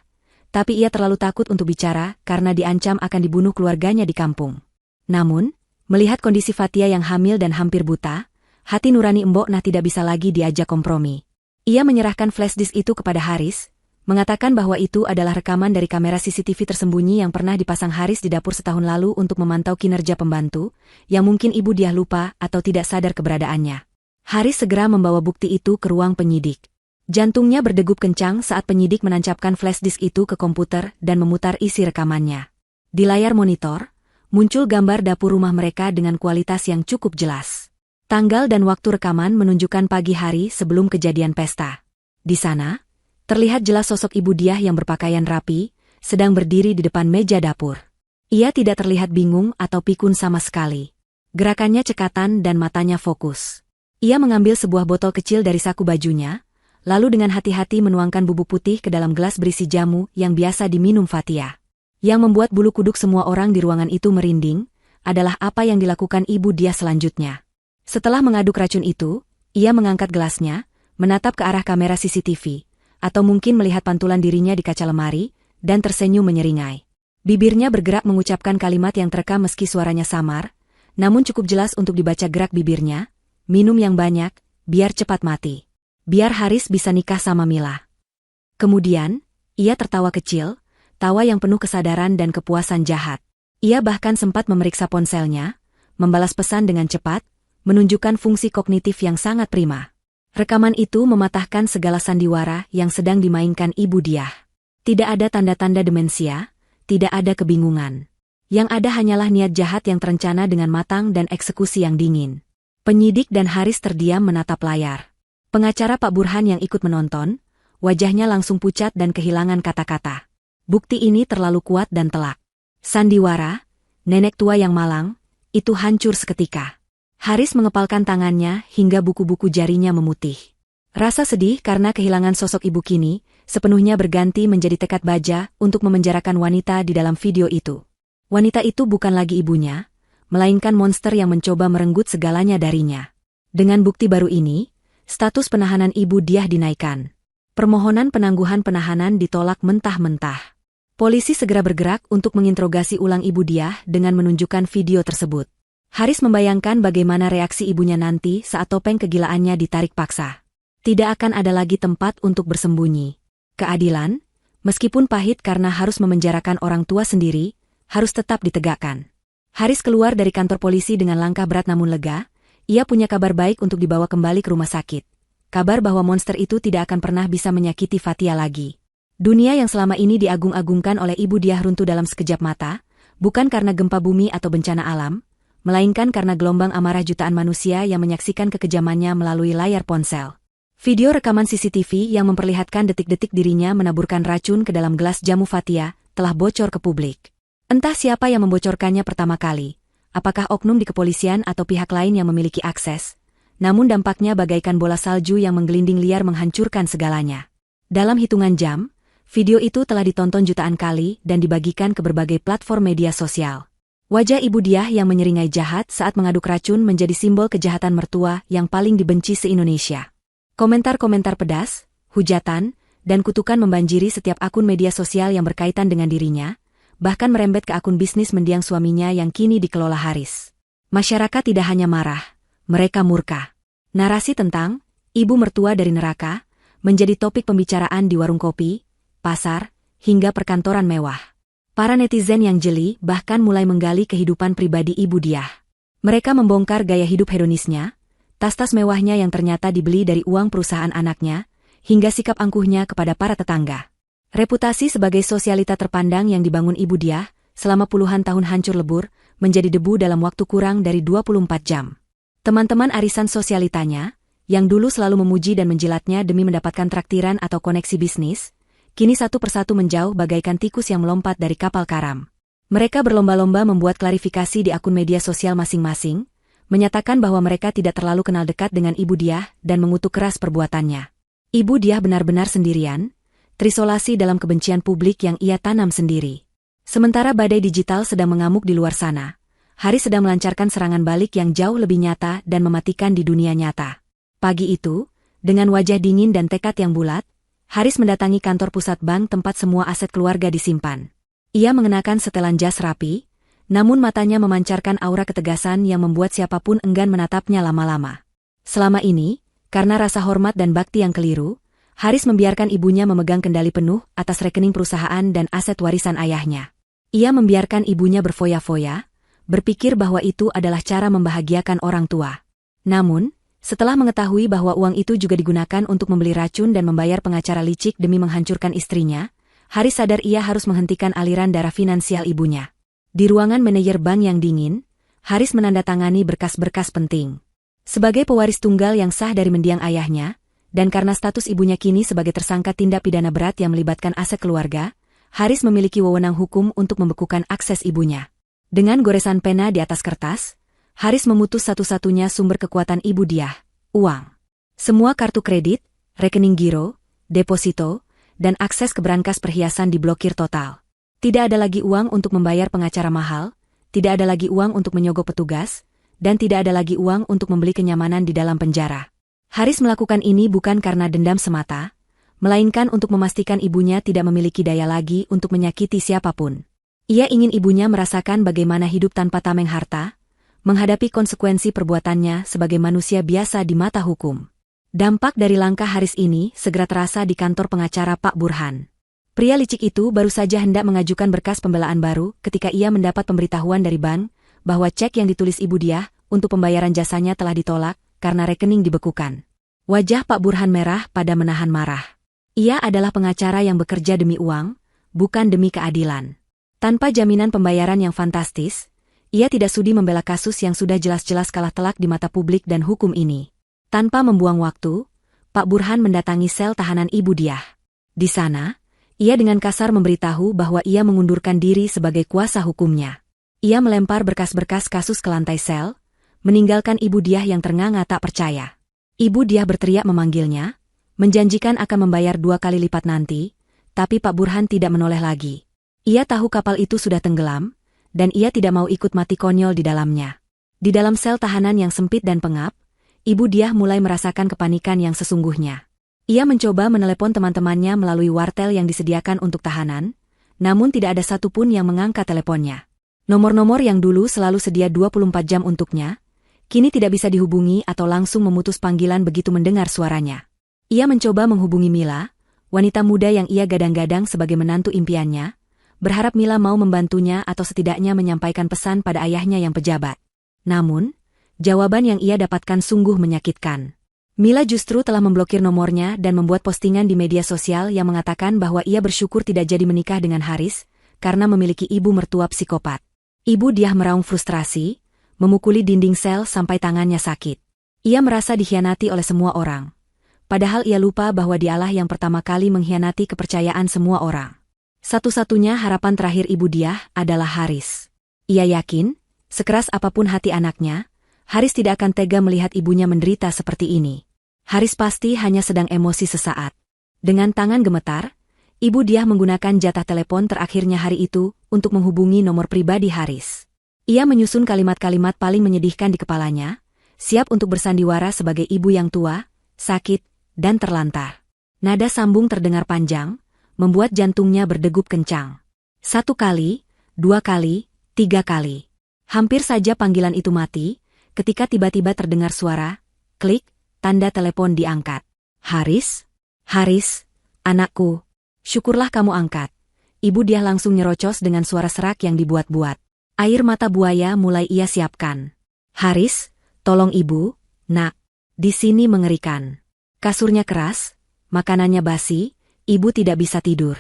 tapi ia terlalu takut untuk bicara karena diancam akan dibunuh keluarganya di kampung. Namun, melihat kondisi Fathia yang hamil dan hampir buta, hati nurani Mbok Nah tidak bisa lagi diajak kompromi. Ia menyerahkan flash disk itu kepada Haris, mengatakan bahwa itu adalah rekaman dari kamera CCTV tersembunyi yang pernah dipasang Haris di dapur setahun lalu untuk memantau kinerja pembantu, yang mungkin Ibu Diah lupa atau tidak sadar keberadaannya. Haris segera membawa bukti itu ke ruang penyidik. Jantungnya berdegup kencang saat penyidik menancapkan flash disk itu ke komputer dan memutar isi rekamannya. Di layar monitor, muncul gambar dapur rumah mereka dengan kualitas yang cukup jelas. Tanggal dan waktu rekaman menunjukkan pagi hari sebelum kejadian pesta. Di sana, terlihat jelas sosok Ibu Diah yang berpakaian rapi, sedang berdiri di depan meja dapur. Ia tidak terlihat bingung atau pikun sama sekali. Gerakannya cekatan dan matanya fokus. Ia mengambil sebuah botol kecil dari saku bajunya, lalu dengan hati-hati menuangkan bubuk putih ke dalam gelas berisi jamu yang biasa diminum Fathia. Yang membuat bulu kuduk semua orang di ruangan itu merinding, adalah apa yang dilakukan Ibu Diah selanjutnya. Setelah mengaduk racun itu, ia mengangkat gelasnya, menatap ke arah kamera CCTV, atau mungkin melihat pantulan dirinya di kaca lemari, dan tersenyum menyeringai. Bibirnya bergerak mengucapkan kalimat yang terekam meski suaranya samar, namun cukup jelas untuk dibaca gerak bibirnya, minum yang banyak, biar cepat mati. Biar Haris bisa nikah sama Mila. Kemudian, ia tertawa kecil, tawa yang penuh kesadaran dan kepuasan jahat. Ia bahkan sempat memeriksa ponselnya, membalas pesan dengan cepat, menunjukkan fungsi kognitif yang sangat prima. Rekaman itu mematahkan segala sandiwara yang sedang dimainkan Ibu Diah. Tidak ada tanda-tanda demensia, tidak ada kebingungan. Yang ada hanyalah niat jahat yang terencana dengan matang dan eksekusi yang dingin. Penyidik dan Haris terdiam menatap layar. Pengacara Pak Burhan yang ikut menonton, wajahnya langsung pucat dan kehilangan kata-kata. Bukti ini terlalu kuat dan telak. Sandiwara, nenek tua yang malang, itu hancur seketika. Haris mengepalkan tangannya hingga buku-buku jarinya memutih. Rasa sedih karena kehilangan sosok ibu kini, sepenuhnya berganti menjadi tekad baja untuk memenjarakan wanita di dalam video itu. Wanita itu bukan lagi ibunya, melainkan monster yang mencoba merenggut segalanya darinya. Dengan bukti baru ini, status penahanan Ibu Diah dinaikkan. Permohonan penangguhan penahanan ditolak mentah-mentah. Polisi segera bergerak untuk menginterogasi ulang Ibu Diah dengan menunjukkan video tersebut. Haris membayangkan bagaimana reaksi ibunya nanti saat topeng kegilaannya ditarik paksa. Tidak akan ada lagi tempat untuk bersembunyi. Keadilan, meskipun pahit karena harus memenjarakan orang tua sendiri, harus tetap ditegakkan. Haris keluar dari kantor polisi dengan langkah berat namun lega. Ia punya kabar baik untuk dibawa kembali ke rumah sakit. Kabar bahwa monster itu tidak akan pernah bisa menyakiti Fatia lagi. Dunia yang selama ini diagung-agungkan oleh Ibu Diah runtuh dalam sekejap mata, bukan karena gempa bumi atau bencana alam, melainkan karena gelombang amarah jutaan manusia yang menyaksikan kekejamannya melalui layar ponsel. Video rekaman CCTV yang memperlihatkan detik-detik dirinya menaburkan racun ke dalam gelas jamu Fatia telah bocor ke publik. Entah siapa yang membocorkannya pertama kali, apakah oknum di kepolisian atau pihak lain yang memiliki akses, namun dampaknya bagaikan bola salju yang menggelinding liar menghancurkan segalanya. Dalam hitungan jam, video itu telah ditonton jutaan kali dan dibagikan ke berbagai platform media sosial. Wajah Ibu Diah yang menyeringai jahat saat mengaduk racun menjadi simbol kejahatan mertua yang paling dibenci se-Indonesia. Komentar-komentar pedas, hujatan, dan kutukan membanjiri setiap akun media sosial yang berkaitan dengan dirinya, bahkan merembet ke akun bisnis mendiang suaminya yang kini dikelola Haris. Masyarakat tidak hanya marah, mereka murka. Narasi tentang ibu mertua dari neraka menjadi topik pembicaraan di warung kopi, pasar, hingga perkantoran mewah. Para netizen yang jeli bahkan mulai menggali kehidupan pribadi Ibu Diah. Mereka membongkar gaya hidup hedonisnya, tas-tas mewahnya yang ternyata dibeli dari uang perusahaan anaknya, hingga sikap angkuhnya kepada para tetangga. Reputasi sebagai sosialita terpandang yang dibangun Ibu Diah selama puluhan tahun hancur lebur, menjadi debu dalam waktu kurang dari 24 jam. Teman-teman arisan sosialitanya, yang dulu selalu memuji dan menjilatnya demi mendapatkan traktiran atau koneksi bisnis, kini satu persatu menjauh bagaikan tikus yang melompat dari kapal karam. Mereka berlomba-lomba membuat klarifikasi di akun media sosial masing-masing, menyatakan bahwa mereka tidak terlalu kenal dekat dengan Ibu Diah dan mengutuk keras perbuatannya. Ibu Diah benar-benar sendirian, terisolasi dalam kebencian publik yang ia tanam sendiri. Sementara badai digital sedang mengamuk di luar sana, Haris sedang melancarkan serangan balik yang jauh lebih nyata dan mematikan di dunia nyata. Pagi itu, dengan wajah dingin dan tekad yang bulat, Haris mendatangi kantor pusat bank tempat semua aset keluarga disimpan. Ia mengenakan setelan jas rapi, namun matanya memancarkan aura ketegasan yang membuat siapapun enggan menatapnya lama-lama. Selama ini, karena rasa hormat dan bakti yang keliru, Haris membiarkan ibunya memegang kendali penuh atas rekening perusahaan dan aset warisan ayahnya. Ia membiarkan ibunya berfoya-foya, berpikir bahwa itu adalah cara membahagiakan orang tua. Namun, setelah mengetahui bahwa uang itu juga digunakan untuk membeli racun dan membayar pengacara licik demi menghancurkan istrinya, Haris sadar ia harus menghentikan aliran darah finansial ibunya. Di ruangan manajer bank yang dingin, Haris menandatangani berkas-berkas penting. Sebagai pewaris tunggal yang sah dari mendiang ayahnya, dan karena status ibunya kini sebagai tersangka tindak pidana berat yang melibatkan aset keluarga, Haris memiliki wewenang hukum untuk membekukan akses ibunya. Dengan goresan pena di atas kertas, Haris memutus satu-satunya sumber kekuatan Ibu Diah, uang. Semua kartu kredit, rekening giro, deposito, dan akses ke brankas perhiasan diblokir total. Tidak ada lagi uang untuk membayar pengacara mahal, tidak ada lagi uang untuk menyogok petugas, dan tidak ada lagi uang untuk membeli kenyamanan di dalam penjara. Haris melakukan ini bukan karena dendam semata, melainkan untuk memastikan ibunya tidak memiliki daya lagi untuk menyakiti siapapun. Ia ingin ibunya merasakan bagaimana hidup tanpa tameng harta, menghadapi konsekuensi perbuatannya sebagai manusia biasa di mata hukum. Dampak dari langkah Haris ini segera terasa di kantor pengacara Pak Burhan. Pria licik itu baru saja hendak mengajukan berkas pembelaan baru ketika ia mendapat pemberitahuan dari bank bahwa cek yang ditulis Ibu Diah untuk pembayaran jasanya telah ditolak karena rekening dibekukan. Wajah Pak Burhan merah pada menahan marah. Ia adalah pengacara yang bekerja demi uang, bukan demi keadilan. Tanpa jaminan pembayaran yang fantastis, ia tidak sudi membela kasus yang sudah jelas-jelas kalah telak di mata publik dan hukum ini. Tanpa membuang waktu, Pak Burhan mendatangi sel tahanan Ibu Diah. Di sana, ia dengan kasar memberitahu bahwa ia mengundurkan diri sebagai kuasa hukumnya. Ia melempar berkas-berkas kasus ke lantai sel, meninggalkan Ibu Diah yang ternganga tak percaya. Ibu Diah berteriak memanggilnya, menjanjikan akan membayar 2 kali lipat nanti, tapi Pak Burhan tidak menoleh lagi. Ia tahu kapal itu sudah tenggelam, dan ia tidak mau ikut mati konyol di dalamnya. Di dalam sel tahanan yang sempit dan pengap, Ibu Diah mulai merasakan kepanikan yang sesungguhnya. Ia mencoba menelepon teman-temannya melalui wartel yang disediakan untuk tahanan, namun tidak ada satupun yang mengangkat teleponnya. Nomor-nomor yang dulu selalu sedia 24 jam untuknya, kini tidak bisa dihubungi atau langsung memutus panggilan begitu mendengar suaranya. Ia mencoba menghubungi Mila, wanita muda yang ia gadang-gadang sebagai menantu impiannya, berharap Mila mau membantunya atau setidaknya menyampaikan pesan pada ayahnya yang pejabat. Namun, jawaban yang ia dapatkan sungguh menyakitkan. Mila justru telah memblokir nomornya dan membuat postingan di media sosial yang mengatakan bahwa ia bersyukur tidak jadi menikah dengan Haris, karena memiliki ibu mertua psikopat. Ibu Diah meraung frustrasi, memukuli dinding sel sampai tangannya sakit. Ia merasa dikhianati oleh semua orang. Padahal ia lupa bahwa dialah yang pertama kali mengkhianati kepercayaan semua orang. Satu-satunya harapan terakhir Ibu Diah adalah Haris. Ia yakin, sekeras apapun hati anaknya, Haris tidak akan tega melihat ibunya menderita seperti ini. Haris pasti hanya sedang emosi sesaat. Dengan tangan gemetar, Ibu Diah menggunakan jatah telepon terakhirnya hari itu untuk menghubungi nomor pribadi Haris. Ia menyusun kalimat-kalimat paling menyedihkan di kepalanya, siap untuk bersandiwara sebagai ibu yang tua, sakit, dan terlantar. Nada sambung terdengar panjang, membuat jantungnya berdegup kencang. 1 kali, 2 kali, 3 kali. Hampir saja panggilan itu mati, ketika tiba-tiba terdengar suara, klik, tanda telepon diangkat. Haris? Haris, anakku. Syukurlah kamu angkat. Ibu Diah langsung nyerocos dengan suara serak yang dibuat-buat. Air mata buaya mulai ia siapkan. Haris, tolong ibu, nak. Di sini mengerikan. Kasurnya keras, makanannya basi, ibu tidak bisa tidur.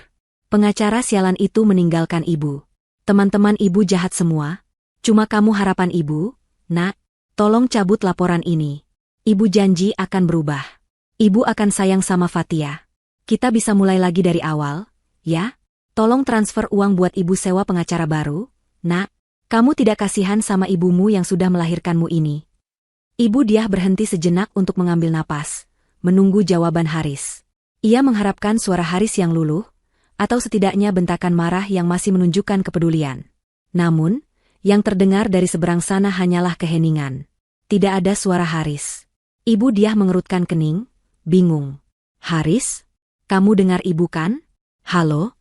Pengacara sialan itu meninggalkan ibu. Teman-teman ibu jahat semua. Cuma kamu harapan ibu, nak. Tolong cabut laporan ini. Ibu janji akan berubah. Ibu akan sayang sama Fatia. Kita bisa mulai lagi dari awal, ya? Tolong transfer uang buat ibu sewa pengacara baru, nak. Kamu tidak kasihan sama ibumu yang sudah melahirkanmu ini. Ibu Diah berhenti sejenak untuk mengambil napas, menunggu jawaban Haris. Ia mengharapkan suara Haris yang luluh, atau setidaknya bentakan marah yang masih menunjukkan kepedulian. Namun, yang terdengar dari seberang sana hanyalah keheningan. Tidak ada suara Haris. Ibu Diah mengerutkan kening, bingung. Haris? Kamu dengar ibu kan? Halo?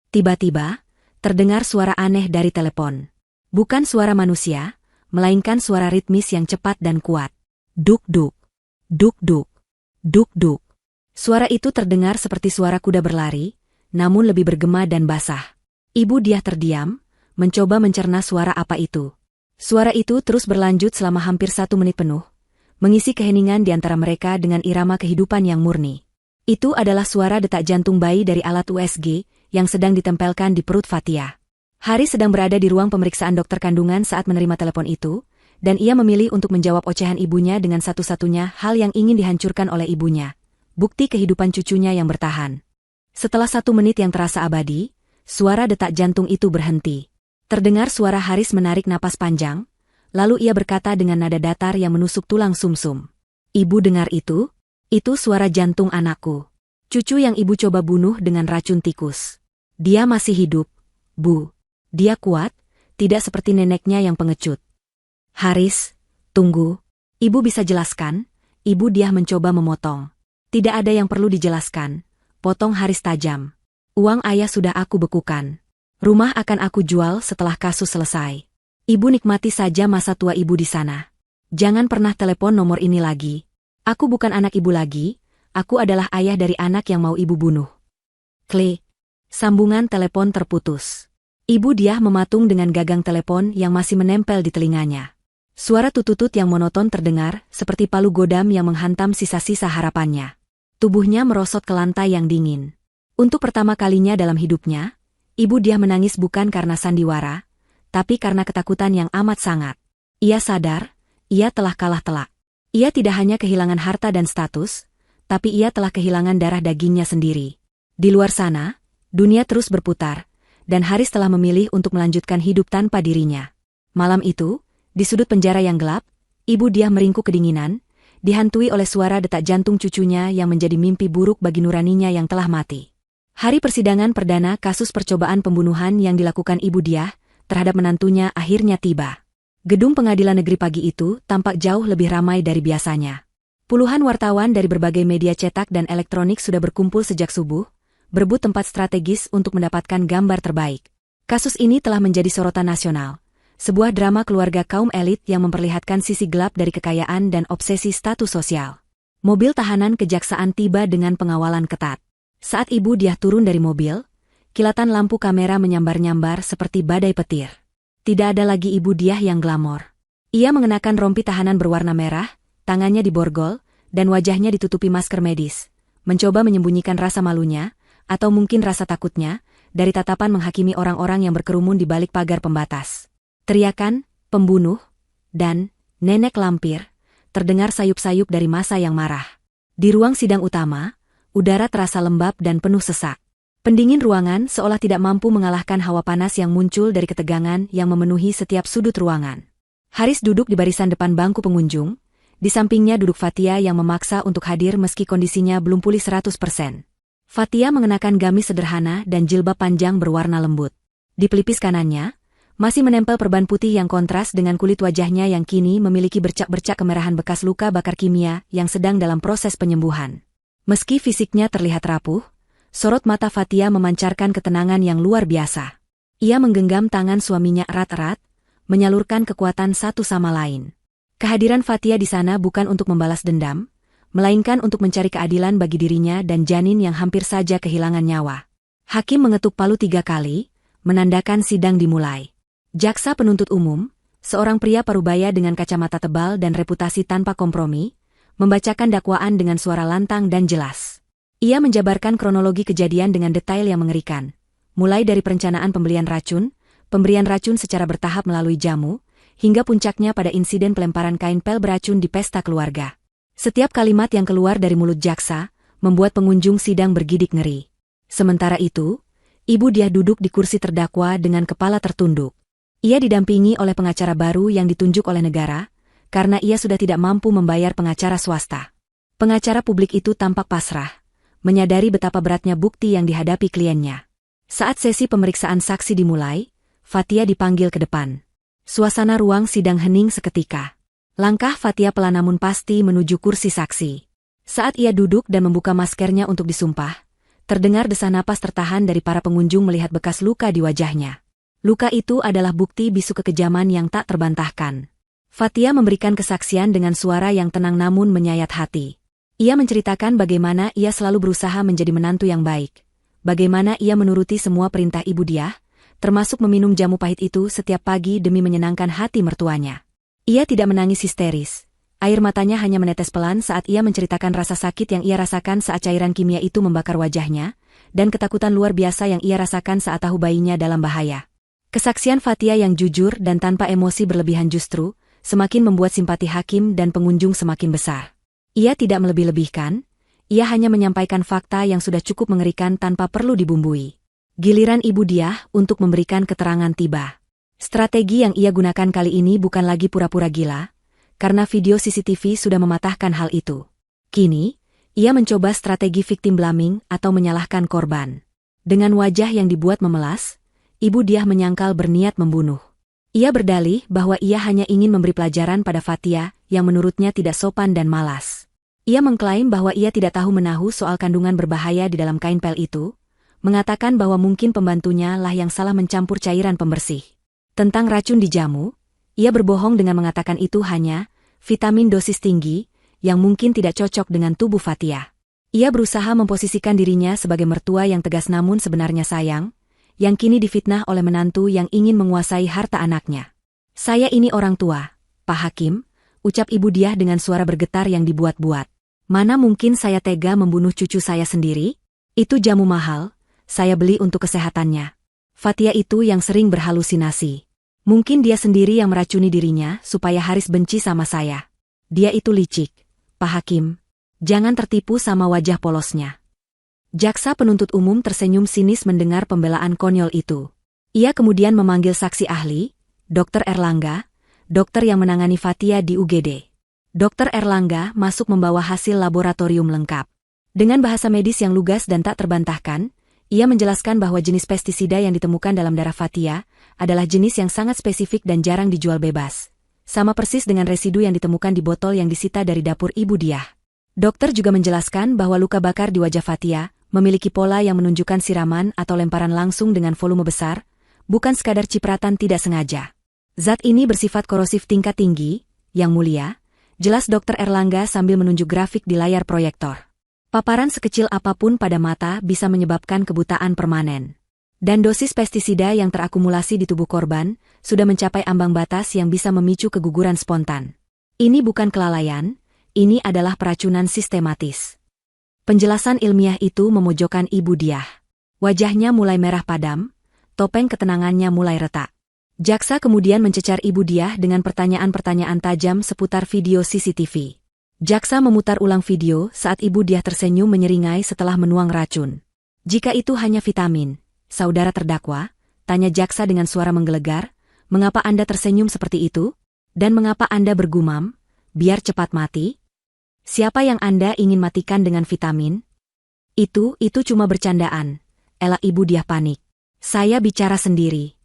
Tiba-tiba, terdengar suara aneh dari telepon. Bukan suara manusia, melainkan suara ritmis yang cepat dan kuat. Duk-duk, duk-duk, duk-duk. Suara itu terdengar seperti suara kuda berlari, namun lebih bergema dan basah. Ibu Diah terdiam, mencoba mencerna suara apa itu. Suara itu terus berlanjut selama hampir 1 menit penuh, mengisi keheningan di antara mereka dengan irama kehidupan yang murni. Itu adalah suara detak jantung bayi dari alat USG yang sedang ditempelkan di perut Fatia. Haris sedang berada di ruang pemeriksaan dokter kandungan saat menerima telepon itu, dan ia memilih untuk menjawab ocehan ibunya dengan satu-satunya hal yang ingin dihancurkan oleh ibunya, bukti kehidupan cucunya yang bertahan. Setelah 1 menit yang terasa abadi, suara detak jantung itu berhenti. Terdengar suara Haris menarik napas panjang, lalu ia berkata dengan nada datar yang menusuk tulang sumsum. Ibu dengar itu? Itu suara jantung anakku. Cucu yang ibu coba bunuh dengan racun tikus. Dia masih hidup, Bu. Dia kuat, tidak seperti neneknya yang pengecut. Haris, tunggu. Ibu bisa jelaskan? Ibu Diah mencoba memotong. Tidak ada yang perlu dijelaskan. Potong Haris tajam. Uang ayah sudah aku bekukan. Rumah akan aku jual setelah kasus selesai. Ibu nikmati saja masa tua ibu di sana. Jangan pernah telepon nomor ini lagi. Aku bukan anak ibu lagi, aku adalah ayah dari anak yang mau ibu bunuh. Klik. Sambungan telepon terputus. Ibu Diah mematung dengan gagang telepon yang masih menempel di telinganya. Suara tututut yang monoton terdengar, seperti palu godam yang menghantam sisa-sisa harapannya. Tubuhnya merosot ke lantai yang dingin. Untuk pertama kalinya dalam hidupnya, Ibu Diah menangis bukan karena sandiwara, tapi karena ketakutan yang amat sangat. Ia sadar, ia telah kalah telak. Ia tidak hanya kehilangan harta dan status, tapi ia telah kehilangan darah dagingnya sendiri. Di luar sana, dunia terus berputar, dan Haris telah memilih untuk melanjutkan hidup tanpa dirinya. Malam itu, di sudut penjara yang gelap, Ibu Diah meringkuk kedinginan, dihantui oleh suara detak jantung cucunya yang menjadi mimpi buruk bagi nuraninya yang telah mati. Hari persidangan perdana kasus percobaan pembunuhan yang dilakukan Ibu Diah terhadap menantunya akhirnya tiba. Gedung pengadilan negeri pagi itu tampak jauh lebih ramai dari biasanya. Puluhan wartawan dari berbagai media cetak dan elektronik sudah berkumpul sejak subuh, berebut tempat strategis untuk mendapatkan gambar terbaik. Kasus ini telah menjadi sorotan nasional. Sebuah drama keluarga kaum elit yang memperlihatkan sisi gelap dari kekayaan dan obsesi status sosial. Mobil tahanan kejaksaan tiba dengan pengawalan ketat. Saat Ibu Diah turun dari mobil, kilatan lampu kamera menyambar-nyambar seperti badai petir. Tidak ada lagi Ibu Diah yang glamor. Ia mengenakan rompi tahanan berwarna merah, tangannya diborgol, dan wajahnya ditutupi masker medis, mencoba menyembunyikan rasa malunya, atau mungkin rasa takutnya, dari tatapan menghakimi orang-orang yang berkerumun di balik pagar pembatas. Teriakan, pembunuh, dan nenek lampir, terdengar sayup-sayup dari massa yang marah. Di ruang sidang utama, udara terasa lembab dan penuh sesak. Pendingin ruangan seolah tidak mampu mengalahkan hawa panas yang muncul dari ketegangan yang memenuhi setiap sudut ruangan. Haris duduk di barisan depan bangku pengunjung, di sampingnya duduk Fatia yang memaksa untuk hadir meski kondisinya belum pulih 100%. Fatia mengenakan gamis sederhana dan jilbab panjang berwarna lembut. Di pelipis kanannya, masih menempel perban putih yang kontras dengan kulit wajahnya yang kini memiliki bercak-bercak kemerahan bekas luka bakar kimia yang sedang dalam proses penyembuhan. Meski fisiknya terlihat rapuh, sorot mata Fatia memancarkan ketenangan yang luar biasa. Ia menggenggam tangan suaminya erat-erat, menyalurkan kekuatan satu sama lain. Kehadiran Fatia di sana bukan untuk membalas dendam, melainkan untuk mencari keadilan bagi dirinya dan janin yang hampir saja kehilangan nyawa. Hakim mengetuk palu 3 kali, menandakan sidang dimulai. Jaksa penuntut umum, seorang pria parubaya dengan kacamata tebal dan reputasi tanpa kompromi, membacakan dakwaan dengan suara lantang dan jelas. Ia menjabarkan kronologi kejadian dengan detail yang mengerikan, mulai dari perencanaan pemberian racun secara bertahap melalui jamu, hingga puncaknya pada insiden pelemparan kain pel beracun di pesta keluarga. Setiap kalimat yang keluar dari mulut jaksa, membuat pengunjung sidang bergidik ngeri. Sementara itu, Ibu Diah duduk di kursi terdakwa dengan kepala tertunduk. Ia didampingi oleh pengacara baru yang ditunjuk oleh negara, karena ia sudah tidak mampu membayar pengacara swasta. Pengacara publik itu tampak pasrah, menyadari betapa beratnya bukti yang dihadapi kliennya. Saat sesi pemeriksaan saksi dimulai, Fatia dipanggil ke depan. Suasana ruang sidang hening seketika. Langkah Fatia pelan namun pasti menuju kursi saksi. Saat ia duduk dan membuka maskernya untuk disumpah, terdengar desah napas tertahan dari para pengunjung melihat bekas luka di wajahnya. Luka itu adalah bukti bisu kekejaman yang tak terbantahkan. Fatia memberikan kesaksian dengan suara yang tenang namun menyayat hati. Ia menceritakan bagaimana ia selalu berusaha menjadi menantu yang baik, bagaimana ia menuruti semua perintah Ibu Diah, termasuk meminum jamu pahit itu setiap pagi demi menyenangkan hati mertuanya. Ia tidak menangis histeris. Air matanya hanya menetes pelan saat ia menceritakan rasa sakit yang ia rasakan saat cairan kimia itu membakar wajahnya, dan ketakutan luar biasa yang ia rasakan saat tahu bayinya dalam bahaya. Kesaksian Fatia yang jujur dan tanpa emosi berlebihan justru semakin membuat simpati hakim dan pengunjung semakin besar. Ia tidak melebih-lebihkan, ia hanya menyampaikan fakta yang sudah cukup mengerikan tanpa perlu dibumbui. Giliran Ibu Diah untuk memberikan keterangan tiba. Strategi yang ia gunakan kali ini bukan lagi pura-pura gila, karena video CCTV sudah mematahkan hal itu. Kini, ia mencoba strategi victim blaming atau menyalahkan korban. Dengan wajah yang dibuat memelas, Ibu Diah menyangkal berniat membunuh. Ia berdalih bahwa ia hanya ingin memberi pelajaran pada Fatia yang menurutnya tidak sopan dan malas. Ia mengklaim bahwa ia tidak tahu menahu soal kandungan berbahaya di dalam kain pel itu, mengatakan bahwa mungkin pembantunya lah yang salah mencampur cairan pembersih. Tentang racun di jamu, ia berbohong dengan mengatakan itu hanya vitamin dosis tinggi yang mungkin tidak cocok dengan tubuh Fatia. Ia berusaha memposisikan dirinya sebagai mertua yang tegas namun sebenarnya sayang, yang kini difitnah oleh menantu yang ingin menguasai harta anaknya. "Saya ini orang tua, Pak Hakim," ucap Ibu Diah dengan suara bergetar yang dibuat-buat. "Mana mungkin saya tega membunuh cucu saya sendiri? Itu jamu mahal, saya beli untuk kesehatannya." Fatia itu yang sering berhalusinasi. Mungkin dia sendiri yang meracuni dirinya supaya Haris benci sama saya. Dia itu licik, Pak Hakim. Jangan tertipu sama wajah polosnya. Jaksa penuntut umum tersenyum sinis mendengar pembelaan konyol itu. Ia kemudian memanggil saksi ahli, Dr. Erlangga, dokter yang menangani Fatia di UGD. Dr. Erlangga masuk membawa hasil laboratorium lengkap. Dengan bahasa medis yang lugas dan tak terbantahkan, ia menjelaskan bahwa jenis pestisida yang ditemukan dalam darah Fatia adalah jenis yang sangat spesifik dan jarang dijual bebas. Sama persis dengan residu yang ditemukan di botol yang disita dari dapur Ibu Diah. Dokter juga menjelaskan bahwa luka bakar di wajah Fatia memiliki pola yang menunjukkan siraman atau lemparan langsung dengan volume besar, bukan sekadar cipratan tidak sengaja. Zat ini bersifat korosif tingkat tinggi, yang mulia, jelas Dr. Erlangga sambil menunjuk grafik di layar proyektor. Paparan sekecil apapun pada mata bisa menyebabkan kebutaan permanen. Dan dosis pestisida yang terakumulasi di tubuh korban sudah mencapai ambang batas yang bisa memicu keguguran spontan. Ini bukan kelalaian, ini adalah peracunan sistematis. Penjelasan ilmiah itu memojokkan Ibu Diah. Wajahnya mulai merah padam, topeng ketenangannya mulai retak. Jaksa kemudian mencecar Ibu Diah dengan pertanyaan-pertanyaan tajam seputar video CCTV. Jaksa memutar ulang video saat Ibu Diah tersenyum menyeringai setelah menuang racun. Jika itu hanya vitamin, saudara terdakwa, tanya jaksa dengan suara menggelegar, mengapa Anda tersenyum seperti itu? Dan mengapa Anda bergumam, biar cepat mati? Siapa yang Anda ingin matikan dengan vitamin? Itu cuma bercandaan, elak Ibu Diah panik. Saya bicara sendiri.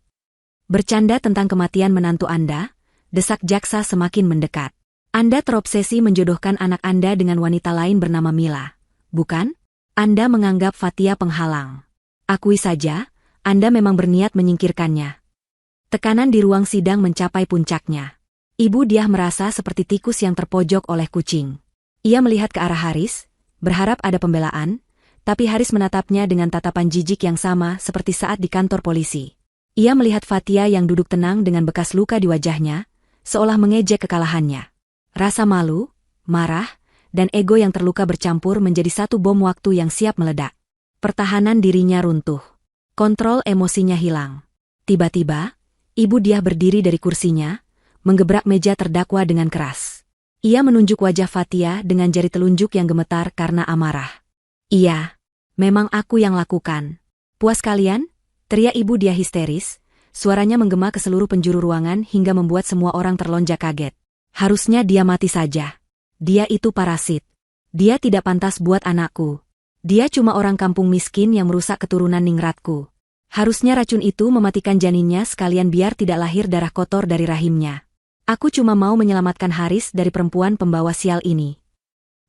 Bercanda tentang kematian menantu Anda, desak jaksa semakin mendekat. Anda terobsesi menjodohkan anak Anda dengan wanita lain bernama Mila, bukan? Anda menganggap Fatia penghalang. Akui saja, Anda memang berniat menyingkirkannya. Tekanan di ruang sidang mencapai puncaknya. Ibu Diah merasa seperti tikus yang terpojok oleh kucing. Ia melihat ke arah Haris, berharap ada pembelaan, tapi Haris menatapnya dengan tatapan jijik yang sama seperti saat di kantor polisi. Ia melihat Fatia yang duduk tenang dengan bekas luka di wajahnya, seolah mengejek kekalahannya. Rasa malu, marah, dan ego yang terluka bercampur menjadi satu bom waktu yang siap meledak. Pertahanan dirinya runtuh. Kontrol emosinya hilang. Tiba-tiba, Ibu Diah berdiri dari kursinya, menggebrak meja terdakwa dengan keras. Ia menunjuk wajah Fatia dengan jari telunjuk yang gemetar karena amarah. Iya, memang aku yang lakukan. Puas kalian? Teriak Ibu Diah histeris, suaranya menggema ke seluruh penjuru ruangan hingga membuat semua orang terlonjak kaget. Harusnya dia mati saja. Dia itu parasit. Dia tidak pantas buat anakku. Dia cuma orang kampung miskin yang merusak keturunan ningratku. Harusnya racun itu mematikan janinnya sekalian biar tidak lahir darah kotor dari rahimnya. Aku cuma mau menyelamatkan Haris dari perempuan pembawa sial ini.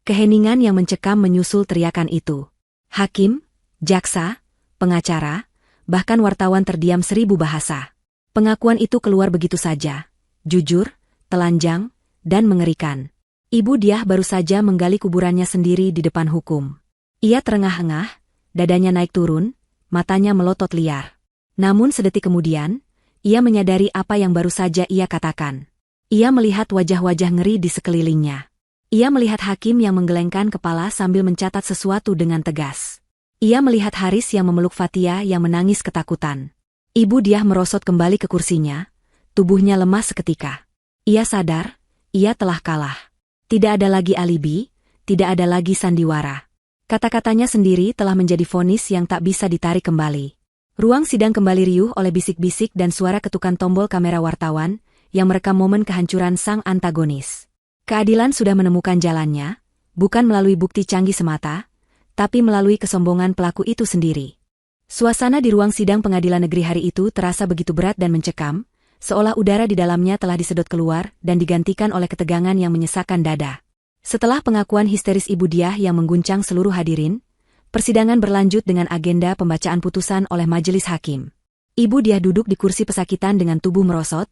Keheningan yang mencekam menyusul teriakan itu. Hakim, jaksa, pengacara, bahkan wartawan terdiam 1000 bahasa. Pengakuan itu keluar begitu saja. Jujur, telanjang, dan mengerikan. Ibu Diah baru saja menggali kuburannya sendiri di depan hukum. Ia terengah-engah, dadanya naik turun, matanya melotot liar. Namun sedetik kemudian, ia menyadari apa yang baru saja ia katakan. Ia melihat wajah-wajah ngeri di sekelilingnya. Ia melihat hakim yang menggelengkan kepala sambil mencatat sesuatu dengan tegas. Ia melihat Haris yang memeluk Fatia yang menangis ketakutan. Ibu Diah merosot kembali ke kursinya, tubuhnya lemas seketika. Ia sadar, ia telah kalah. Tidak ada lagi alibi, tidak ada lagi sandiwara. Kata-katanya sendiri telah menjadi vonis yang tak bisa ditarik kembali. Ruang sidang kembali riuh oleh bisik-bisik dan suara ketukan tombol kamera wartawan, yang merekam momen kehancuran sang antagonis. Keadilan sudah menemukan jalannya, bukan melalui bukti canggih semata, tapi melalui kesombongan pelaku itu sendiri. Suasana di ruang sidang pengadilan negeri hari itu terasa begitu berat dan mencekam, seolah udara di dalamnya telah disedot keluar dan digantikan oleh ketegangan yang menyesakkan dada. Setelah pengakuan histeris Ibu Diah yang mengguncang seluruh hadirin, persidangan berlanjut dengan agenda pembacaan putusan oleh majelis hakim. Ibu Diah duduk di kursi pesakitan dengan tubuh merosot,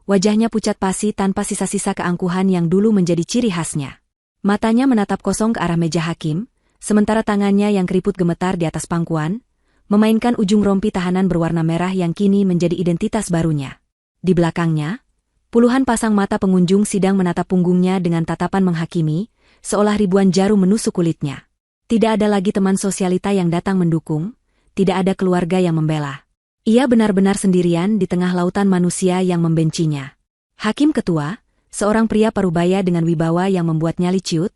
wajahnya pucat pasi tanpa sisa-sisa keangkuhan yang dulu menjadi ciri khasnya. Matanya menatap kosong ke arah meja hakim, sementara tangannya yang keriput gemetar di atas pangkuan, memainkan ujung rompi tahanan berwarna merah yang kini menjadi identitas barunya. Di belakangnya, puluhan pasang mata pengunjung sidang menatap punggungnya dengan tatapan menghakimi, seolah ribuan jarum menusuk kulitnya. Tidak ada lagi teman sosialita yang datang mendukung, tidak ada keluarga yang membela. Ia benar-benar sendirian di tengah lautan manusia yang membencinya. Hakim ketua, seorang pria parubaya dengan wibawa yang membuat nyali ciut,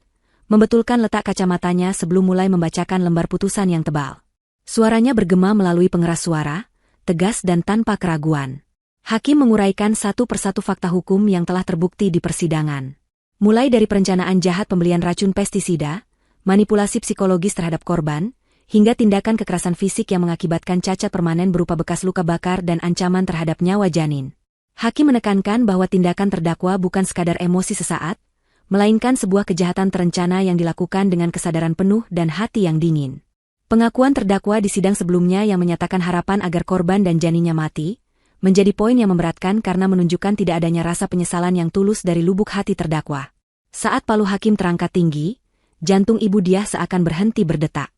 membetulkan letak kacamatanya sebelum mulai membacakan lembar putusan yang tebal. Suaranya bergema melalui pengeras suara, tegas dan tanpa keraguan. Hakim menguraikan satu persatu fakta hukum yang telah terbukti di persidangan. Mulai dari perencanaan jahat pembelian racun pestisida, manipulasi psikologis terhadap korban, hingga tindakan kekerasan fisik yang mengakibatkan cacat permanen berupa bekas luka bakar dan ancaman terhadap nyawa janin. Hakim menekankan bahwa tindakan terdakwa bukan sekadar emosi sesaat, melainkan sebuah kejahatan terencana yang dilakukan dengan kesadaran penuh dan hati yang dingin. Pengakuan terdakwa di sidang sebelumnya yang menyatakan harapan agar korban dan janinnya mati, menjadi poin yang memberatkan karena menunjukkan tidak adanya rasa penyesalan yang tulus dari lubuk hati terdakwa. Saat palu hakim terangkat tinggi, jantung Ibu Diah seakan berhenti berdetak.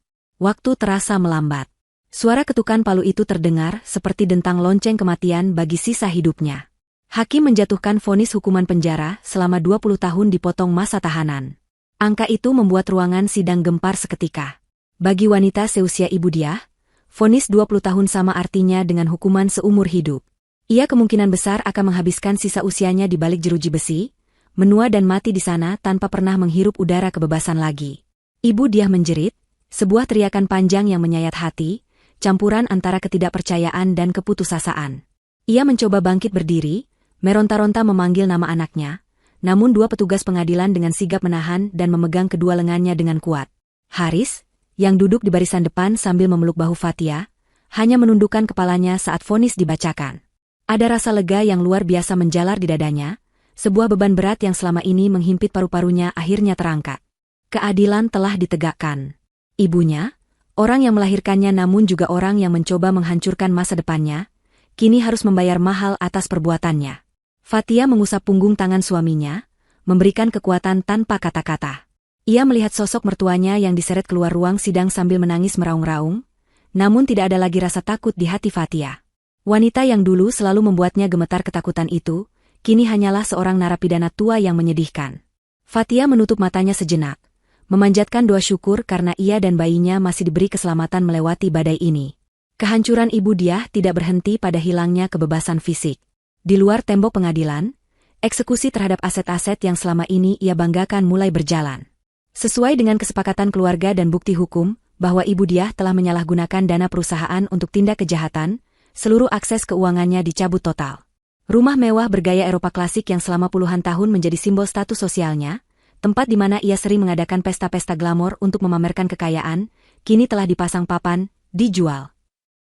Waktu terasa melambat. Suara ketukan palu itu terdengar seperti dentang lonceng kematian bagi sisa hidupnya. Hakim menjatuhkan vonis hukuman penjara selama 20 tahun dipotong masa tahanan. Angka itu membuat ruangan sidang gempar seketika. Bagi wanita seusia Ibu Diah, vonis 20 tahun sama artinya dengan hukuman seumur hidup. Ia kemungkinan besar akan menghabiskan sisa usianya di balik jeruji besi, menua dan mati di sana tanpa pernah menghirup udara kebebasan lagi. Ibu Diah menjerit, sebuah teriakan panjang yang menyayat hati, campuran antara ketidakpercayaan dan keputusasaan. Ia mencoba bangkit berdiri, meronta-ronta memanggil nama anaknya, namun dua petugas pengadilan dengan sigap menahan dan memegang kedua lengannya dengan kuat. Haris, yang duduk di barisan depan sambil memeluk bahu Fatia, hanya menundukkan kepalanya saat vonis dibacakan. Ada rasa lega yang luar biasa menjalar di dadanya, sebuah beban berat yang selama ini menghimpit paru-parunya akhirnya terangkat. Keadilan telah ditegakkan. Ibunya, orang yang melahirkannya namun juga orang yang mencoba menghancurkan masa depannya, kini harus membayar mahal atas perbuatannya. Fatia mengusap punggung tangan suaminya, memberikan kekuatan tanpa kata-kata. Ia melihat sosok mertuanya yang diseret keluar ruang sidang sambil menangis meraung-raung, namun tidak ada lagi rasa takut di hati Fatia. Wanita yang dulu selalu membuatnya gemetar ketakutan itu, kini hanyalah seorang narapidana tua yang menyedihkan. Fatia menutup matanya sejenak, memanjatkan doa syukur karena ia dan bayinya masih diberi keselamatan melewati badai ini. Kehancuran Ibu Diah tidak berhenti pada hilangnya kebebasan fisik. Di luar tembok pengadilan, eksekusi terhadap aset-aset yang selama ini ia banggakan mulai berjalan. Sesuai dengan kesepakatan keluarga dan bukti hukum, bahwa Ibu Diah telah menyalahgunakan dana perusahaan untuk tindak kejahatan, seluruh akses keuangannya dicabut total. Rumah mewah bergaya Eropa klasik yang selama puluhan tahun menjadi simbol status sosialnya, tempat di mana ia sering mengadakan pesta-pesta glamor untuk memamerkan kekayaan, kini telah dipasang papan, dijual.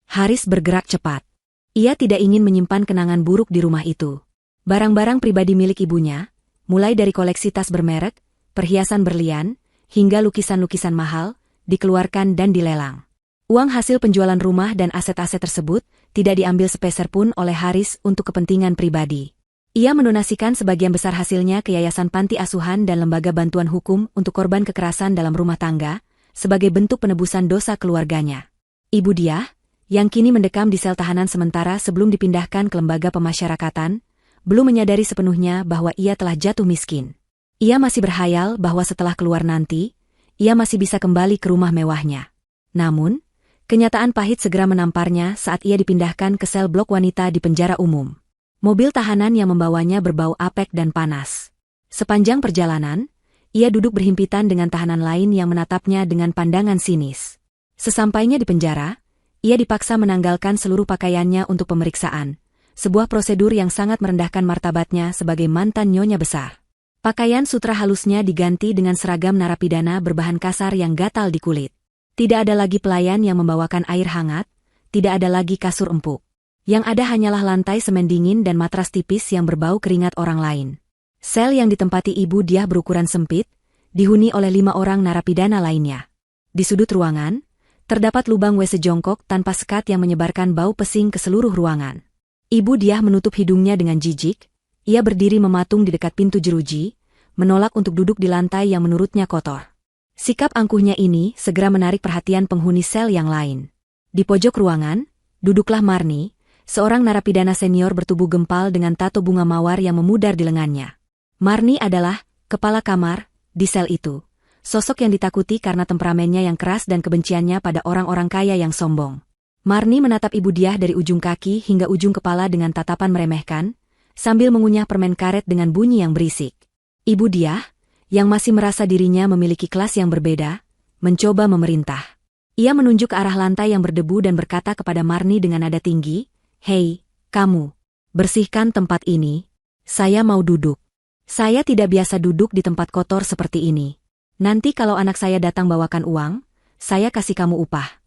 Haris bergerak cepat. Ia tidak ingin menyimpan kenangan buruk di rumah itu. Barang-barang pribadi milik ibunya, mulai dari koleksi tas bermerek, perhiasan berlian, hingga lukisan-lukisan mahal, dikeluarkan dan dilelang. Uang hasil penjualan rumah dan aset-aset tersebut tidak diambil sepeser pun oleh Haris untuk kepentingan pribadi. Ia mendonasikan sebagian besar hasilnya ke yayasan panti asuhan dan lembaga bantuan hukum untuk korban kekerasan dalam rumah tangga, sebagai bentuk penebusan dosa keluarganya. Ibu Diah, yang kini mendekam di sel tahanan sementara sebelum dipindahkan ke lembaga pemasyarakatan, belum menyadari sepenuhnya bahwa ia telah jatuh miskin. Ia masih berhayal bahwa setelah keluar nanti, ia masih bisa kembali ke rumah mewahnya. Namun, kenyataan pahit segera menamparnya saat ia dipindahkan ke sel blok wanita di penjara umum. Mobil tahanan yang membawanya berbau apek dan panas. Sepanjang perjalanan, ia duduk berhimpitan dengan tahanan lain yang menatapnya dengan pandangan sinis. Sesampainya di penjara, ia dipaksa menanggalkan seluruh pakaiannya untuk pemeriksaan, sebuah prosedur yang sangat merendahkan martabatnya sebagai mantan nyonya besar. Pakaian sutra halusnya diganti dengan seragam narapidana berbahan kasar yang gatal di kulit. Tidak ada lagi pelayan yang membawakan air hangat, tidak ada lagi kasur empuk. Yang ada hanyalah lantai semen dingin dan matras tipis yang berbau keringat orang lain. Sel yang ditempati Ibu Diah berukuran sempit, dihuni oleh 5 orang narapidana lainnya. Di sudut ruangan, terdapat lubang WC jongkok tanpa sekat yang menyebarkan bau pesing ke seluruh ruangan. Ibu Diah menutup hidungnya dengan jijik, ia berdiri mematung di dekat pintu jeruji, menolak untuk duduk di lantai yang menurutnya kotor. Sikap angkuhnya ini segera menarik perhatian penghuni sel yang lain. Di pojok ruangan, duduklah Marni, seorang narapidana senior bertubuh gempal dengan tato bunga mawar yang memudar di lengannya. Marni adalah kepala kamar di sel itu, sosok yang ditakuti karena temperamennya yang keras dan kebenciannya pada orang-orang kaya yang sombong. Marni menatap Ibu Diah dari ujung kaki hingga ujung kepala dengan tatapan meremehkan, sambil mengunyah permen karet dengan bunyi yang berisik. Ibu Diah, yang masih merasa dirinya memiliki kelas yang berbeda, mencoba memerintah. Ia menunjuk ke arah lantai yang berdebu dan berkata kepada Marni dengan nada tinggi, "Hei, kamu, bersihkan tempat ini. Saya mau duduk. Saya tidak biasa duduk di tempat kotor seperti ini. Nanti kalau anak saya datang bawakan uang, saya kasih kamu upah."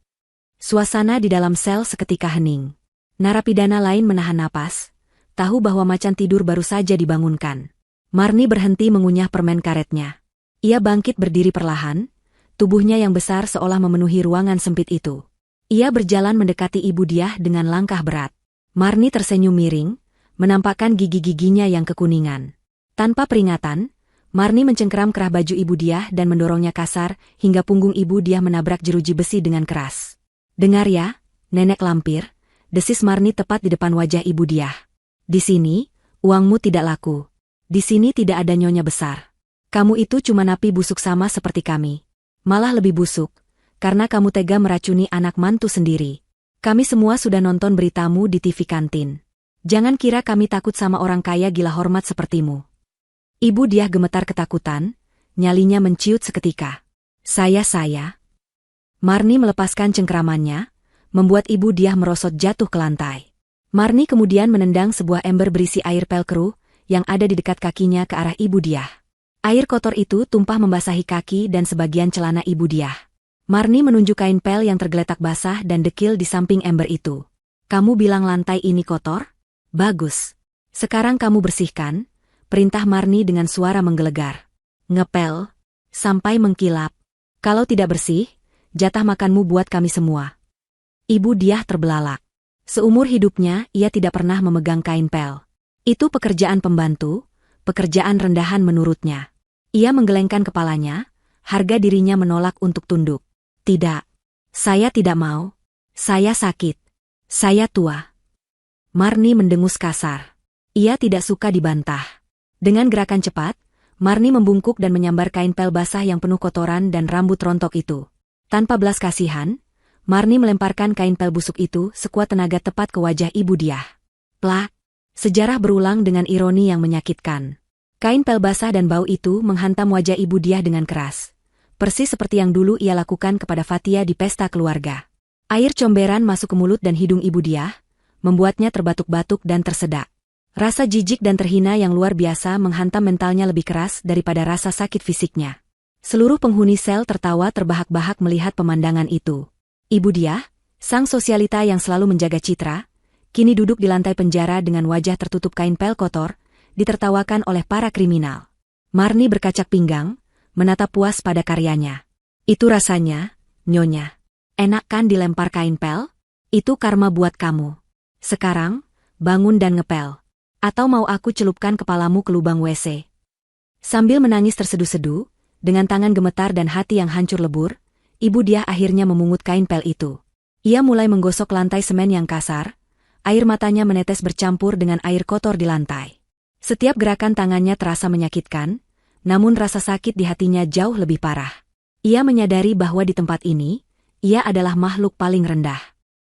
Suasana di dalam sel seketika hening. Narapidana lain menahan napas, tahu bahwa macan tidur baru saja dibangunkan. Marni berhenti mengunyah permen karetnya. Ia bangkit berdiri perlahan, tubuhnya yang besar seolah memenuhi ruangan sempit itu. Ia berjalan mendekati Ibu Diah dengan langkah berat. Marni tersenyum miring, menampakkan gigi-giginya yang kekuningan. Tanpa peringatan, Marni mencengkeram kerah baju Ibu Diah dan mendorongnya kasar hingga punggung Ibu Diah menabrak jeruji besi dengan keras. Dengar ya, nenek lampir, desis Marni tepat di depan wajah Ibu Diah. Di sini, uangmu tidak laku. Di sini tidak ada nyonya besar. Kamu itu cuma napi busuk sama seperti kami. Malah lebih busuk, karena kamu tega meracuni anak mantu sendiri. Kami semua sudah nonton beritamu di TV kantin. Jangan kira kami takut sama orang kaya gila hormat sepertimu. Ibu Diah gemetar ketakutan, nyalinya menciut seketika. Saya. Marni melepaskan cengkeramannya, membuat Ibu Diah merosot jatuh ke lantai. Marni kemudian menendang sebuah ember berisi air pel keruh yang ada di dekat kakinya ke arah Ibu Diah. Air kotor itu tumpah membasahi kaki dan sebagian celana Ibu Diah. Marni menunjuk kain pel yang tergeletak basah dan dekil di samping ember itu. Kamu bilang lantai ini kotor? Bagus. Sekarang kamu bersihkan, perintah Marni dengan suara menggelegar. Ngepel, sampai mengkilap. Kalau tidak bersih, jatah makanmu buat kami semua. Ibu Diah terbelalak. Seumur hidupnya, ia tidak pernah memegang kain pel. Itu pekerjaan pembantu, pekerjaan rendahan menurutnya. Ia menggelengkan kepalanya, harga dirinya menolak untuk tunduk. Tidak. Saya tidak mau. Saya sakit. Saya tua. Marni mendengus kasar. Ia tidak suka dibantah. Dengan gerakan cepat, Marni membungkuk dan menyambar kain pel basah yang penuh kotoran dan rambut rontok itu. Tanpa belas kasihan, Marni melemparkan kain pel busuk itu sekuat tenaga tepat ke wajah Ibu Diah. Plak! Sejarah berulang dengan ironi yang menyakitkan. Kain pel basah dan bau itu menghantam wajah Ibu Diah dengan keras. Persis seperti yang dulu ia lakukan kepada Fatia di pesta keluarga. Air comberan masuk ke mulut dan hidung Ibu Diah, membuatnya terbatuk-batuk dan tersedak. Rasa jijik dan terhina yang luar biasa menghantam mentalnya lebih keras daripada rasa sakit fisiknya. Seluruh penghuni sel tertawa terbahak-bahak melihat pemandangan itu. Ibu Diah, sang sosialita yang selalu menjaga citra, kini duduk di lantai penjara dengan wajah tertutup kain pel kotor, ditertawakan oleh para kriminal. Marni berkacak pinggang, menatap puas pada karyanya. Itu rasanya, Nyonya. Enak kan dilempar kain pel? Itu karma buat kamu. Sekarang, bangun dan ngepel. Atau mau aku celupkan kepalamu ke lubang WC? Sambil menangis terseduh-seduh, dengan tangan gemetar dan hati yang hancur lebur, Ibu Diah akhirnya memungut kain pel itu. Ia mulai menggosok lantai semen yang kasar, air matanya menetes bercampur dengan air kotor di lantai. Setiap gerakan tangannya terasa menyakitkan, namun rasa sakit di hatinya jauh lebih parah. Ia menyadari bahwa di tempat ini, ia adalah makhluk paling rendah.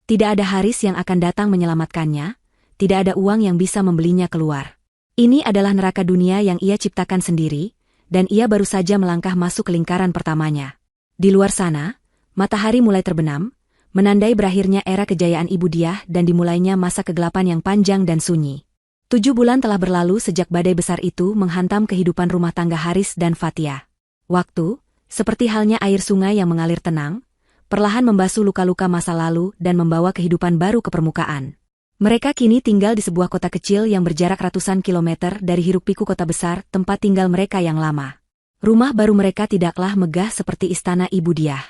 Tidak ada Haris yang akan datang menyelamatkannya, tidak ada uang yang bisa membelinya keluar. Ini adalah neraka dunia yang ia ciptakan sendiri, dan ia baru saja melangkah masuk ke lingkaran pertamanya. Di luar sana, matahari mulai terbenam, menandai berakhirnya era kejayaan Ibu Diah dan dimulainya masa kegelapan yang panjang dan sunyi. 7 bulan telah berlalu sejak badai besar itu menghantam kehidupan rumah tangga Haris dan Fatia. Waktu, seperti halnya air sungai yang mengalir tenang, perlahan membasuh luka-luka masa lalu dan membawa kehidupan baru ke permukaan. Mereka kini tinggal di sebuah kota kecil yang berjarak ratusan kilometer dari hiruk-pikuk kota besar tempat tinggal mereka yang lama. Rumah baru mereka tidaklah megah seperti istana Ibu Diah.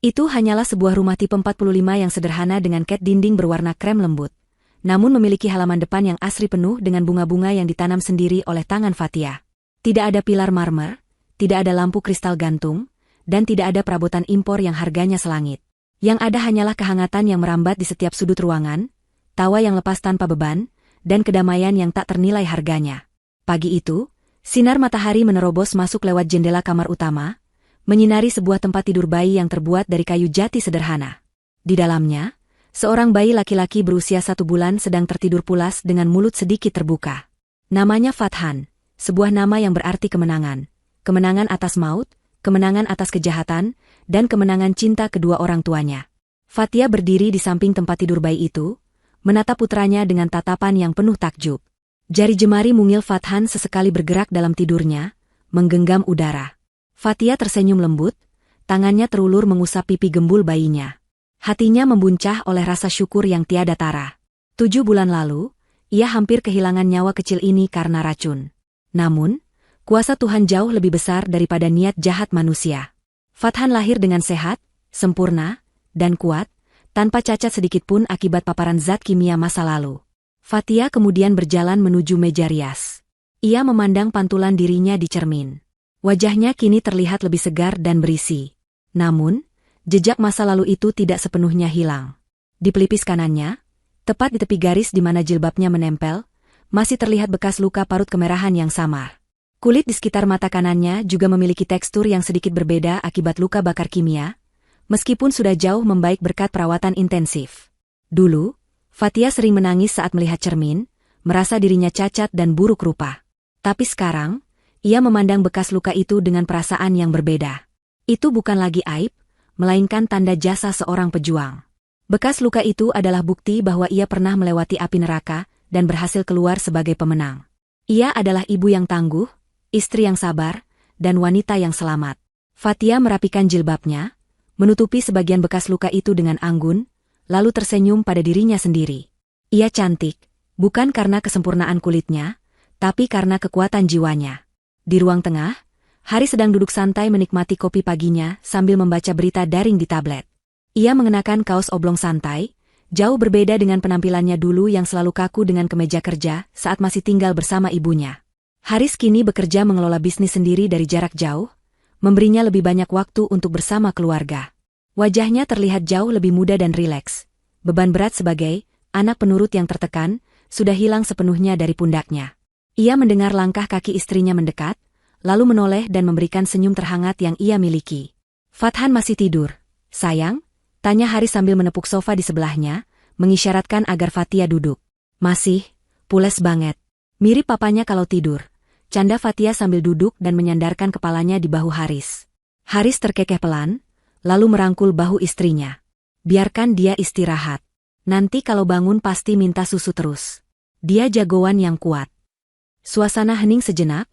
Itu hanyalah sebuah rumah tipe 45 yang sederhana dengan cat dinding berwarna krem lembut. Namun memiliki halaman depan yang asri penuh dengan bunga-bunga yang ditanam sendiri oleh tangan Fatia. Tidak ada pilar marmer, tidak ada lampu kristal gantung, dan tidak ada perabotan impor yang harganya selangit. Yang ada hanyalah kehangatan yang merambat di setiap sudut ruangan, tawa yang lepas tanpa beban, dan kedamaian yang tak ternilai harganya. Pagi itu, sinar matahari menerobos masuk lewat jendela kamar utama, menyinari sebuah tempat tidur bayi yang terbuat dari kayu jati sederhana. Di dalamnya, seorang bayi laki-laki berusia 1 bulan sedang tertidur pulas dengan mulut sedikit terbuka. Namanya Fathan, sebuah nama yang berarti kemenangan. Kemenangan atas maut, kemenangan atas kejahatan, dan kemenangan cinta kedua orang tuanya. Fatia berdiri di samping tempat tidur bayi itu, menatap putranya dengan tatapan yang penuh takjub. Jari jemari mungil Fathan sesekali bergerak dalam tidurnya, menggenggam udara. Fatia tersenyum lembut, tangannya terulur mengusap pipi gembul bayinya. Hatinya membuncah oleh rasa syukur yang tiada tara. 7 bulan lalu, ia hampir kehilangan nyawa kecil ini karena racun. Namun, kuasa Tuhan jauh lebih besar daripada niat jahat manusia. Fathan lahir dengan sehat, sempurna, dan kuat, tanpa cacat sedikitpun akibat paparan zat kimia masa lalu. Fatia kemudian berjalan menuju meja rias. Ia memandang pantulan dirinya di cermin. Wajahnya kini terlihat lebih segar dan berisi. Namun, Jejak masa lalu itu tidak sepenuhnya hilang. Di pelipis kanannya, tepat di tepi garis di mana jilbabnya menempel, masih terlihat bekas luka parut kemerahan yang samar. Kulit di sekitar mata kanannya juga memiliki tekstur yang sedikit berbeda akibat luka bakar kimia, meskipun sudah jauh membaik berkat perawatan intensif. Dulu, Fathia sering menangis saat melihat cermin, merasa dirinya cacat dan buruk rupa. Tapi sekarang, ia memandang bekas luka itu dengan perasaan yang berbeda. Itu bukan lagi aib, melainkan tanda jasa seorang pejuang. Bekas luka itu adalah bukti bahwa ia pernah melewati api neraka dan berhasil keluar sebagai pemenang. Ia adalah ibu yang tangguh, istri yang sabar, dan wanita yang selamat. Fathia merapikan jilbabnya, menutupi sebagian bekas luka itu dengan anggun, lalu tersenyum pada dirinya sendiri. Ia cantik, bukan karena kesempurnaan kulitnya, tapi karena kekuatan jiwanya. Di ruang tengah, Haris sedang duduk santai menikmati kopi paginya sambil membaca berita daring di tablet. Ia mengenakan kaos oblong santai, jauh berbeda dengan penampilannya dulu yang selalu kaku dengan kemeja kerja saat masih tinggal bersama ibunya. Haris kini bekerja mengelola bisnis sendiri dari jarak jauh, memberinya lebih banyak waktu untuk bersama keluarga. Wajahnya terlihat jauh lebih muda dan rileks. Beban berat sebagai anak penurut yang tertekan sudah hilang sepenuhnya dari pundaknya. Ia mendengar langkah kaki istrinya mendekat, lalu menoleh dan memberikan senyum terhangat yang ia miliki. "Fathan masih tidur, sayang?" tanya Haris sambil menepuk sofa di sebelahnya, mengisyaratkan agar Fathia duduk. "Masih, pules banget. Mirip papanya kalau tidur," canda Fathia sambil duduk dan menyandarkan kepalanya di bahu Haris. Haris terkekeh pelan, lalu merangkul bahu istrinya. "Biarkan dia istirahat. Nanti kalau bangun pasti minta susu terus. Dia jagoan yang kuat." Suasana hening sejenak,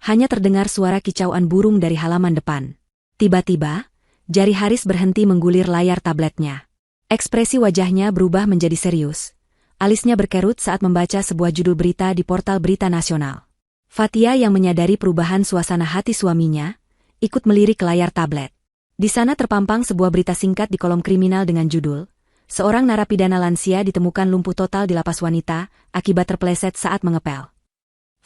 hanya terdengar suara kicauan burung dari halaman depan. Tiba-tiba, jari Haris berhenti menggulir layar tabletnya. Ekspresi wajahnya berubah menjadi serius. Alisnya berkerut saat membaca sebuah judul berita di portal berita nasional. Fathia yang menyadari perubahan suasana hati suaminya, ikut melirik ke layar tablet. Di sana terpampang sebuah berita singkat di kolom kriminal dengan judul, "Seorang narapidana lansia ditemukan lumpuh total di lapas wanita akibat terpeleset saat mengepel."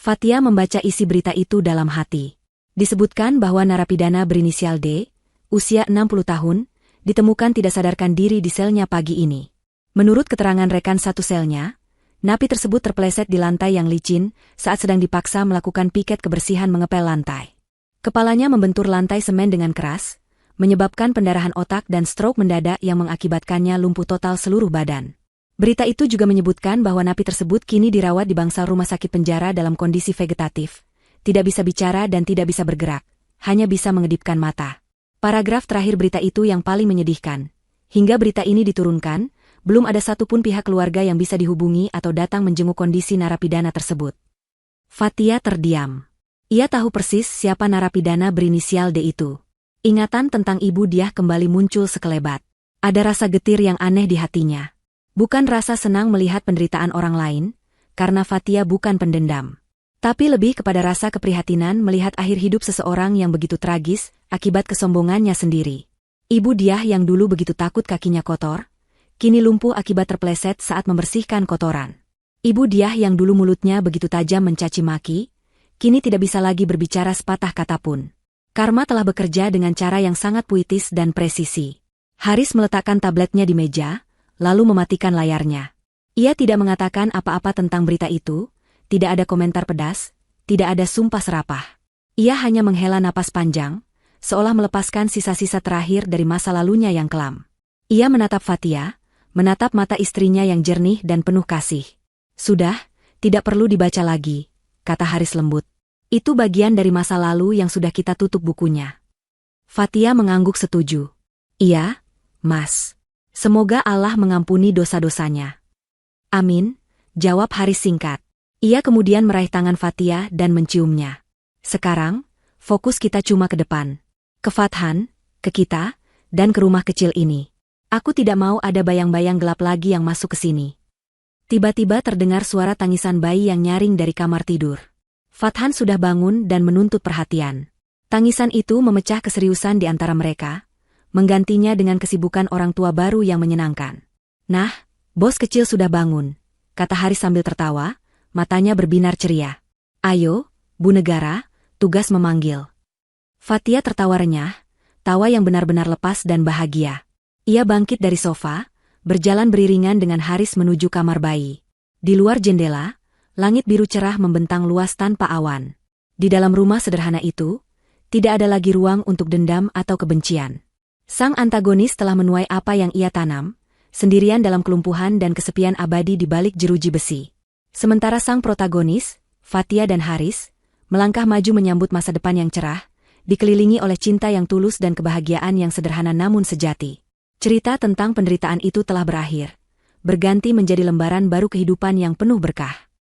Fathia membaca isi berita itu dalam hati. Disebutkan bahwa narapidana berinisial D, usia 60 tahun, ditemukan tidak sadarkan diri di selnya pagi ini. Menurut keterangan rekan satu selnya, napi tersebut terpeleset di lantai yang licin saat sedang dipaksa melakukan piket kebersihan mengepel lantai. Kepalanya membentur lantai semen dengan keras, menyebabkan pendarahan otak dan stroke mendadak yang mengakibatkannya lumpuh total seluruh badan. Berita itu juga menyebutkan bahwa napi tersebut kini dirawat di bangsal rumah sakit penjara dalam kondisi vegetatif, tidak bisa bicara dan tidak bisa bergerak, hanya bisa mengedipkan mata. Paragraf terakhir berita itu yang paling menyedihkan. Hingga berita ini diturunkan, belum ada satupun pihak keluarga yang bisa dihubungi atau datang menjenguk kondisi narapidana tersebut. Fathia terdiam. Ia tahu persis siapa narapidana berinisial D itu. Ingatan tentang ibu dia kembali muncul sekelebat. Ada rasa getir yang aneh di hatinya. Bukan rasa senang melihat penderitaan orang lain, karena Fathia bukan pendendam. Tapi lebih kepada rasa keprihatinan melihat akhir hidup seseorang yang begitu tragis akibat kesombongannya sendiri. Ibu dia yang dulu begitu takut kakinya kotor, kini lumpuh akibat terpeleset saat membersihkan kotoran. Ibu dia yang dulu mulutnya begitu tajam mencaci maki, kini tidak bisa lagi berbicara sepatah kata pun. Karma telah bekerja dengan cara yang sangat puitis dan presisi. Haris meletakkan tabletnya di meja, lalu mematikan layarnya. Ia tidak mengatakan apa-apa tentang berita itu, tidak ada komentar pedas, tidak ada sumpah serapah. Ia hanya menghela napas panjang, seolah melepaskan sisa-sisa terakhir dari masa lalunya yang kelam. Ia menatap Fathia, menatap mata istrinya yang jernih dan penuh kasih. "Sudah, tidak perlu dibaca lagi," kata Haris lembut. "Itu bagian dari masa lalu yang sudah kita tutup bukunya." Fathia mengangguk setuju. "Iya, Mas. Semoga Allah mengampuni dosa-dosanya." "Amin," jawab Haris singkat. Ia kemudian meraih tangan Fathia dan menciumnya. "Sekarang, fokus kita cuma ke depan. Ke Fathan, ke kita, dan ke rumah kecil ini. Aku tidak mau ada bayang-bayang gelap lagi yang masuk ke sini." Tiba-tiba terdengar suara tangisan bayi yang nyaring dari kamar tidur. Fathan sudah bangun dan menuntut perhatian. Tangisan itu memecah keseriusan di antara mereka, menggantinya dengan kesibukan orang tua baru yang menyenangkan. "Nah, bos kecil sudah bangun," kata Haris sambil tertawa, matanya berbinar ceria. "Ayo, Bu Negara, tugas memanggil." Fathia tertawa renyah, tawa yang benar-benar lepas dan bahagia. Ia bangkit dari sofa, berjalan beriringan dengan Haris menuju kamar bayi. Di luar jendela, langit biru cerah membentang luas tanpa awan. Di dalam rumah sederhana itu, tidak ada lagi ruang untuk dendam atau kebencian. Sang antagonis telah menuai apa yang ia tanam, sendirian dalam kelumpuhan dan kesepian abadi di balik jeruji besi. Sementara sang protagonis, Fathia dan Haris, melangkah maju menyambut masa depan yang cerah, dikelilingi oleh cinta yang tulus dan kebahagiaan yang sederhana namun sejati. Cerita tentang penderitaan itu telah berakhir, berganti menjadi lembaran baru kehidupan yang penuh berkah.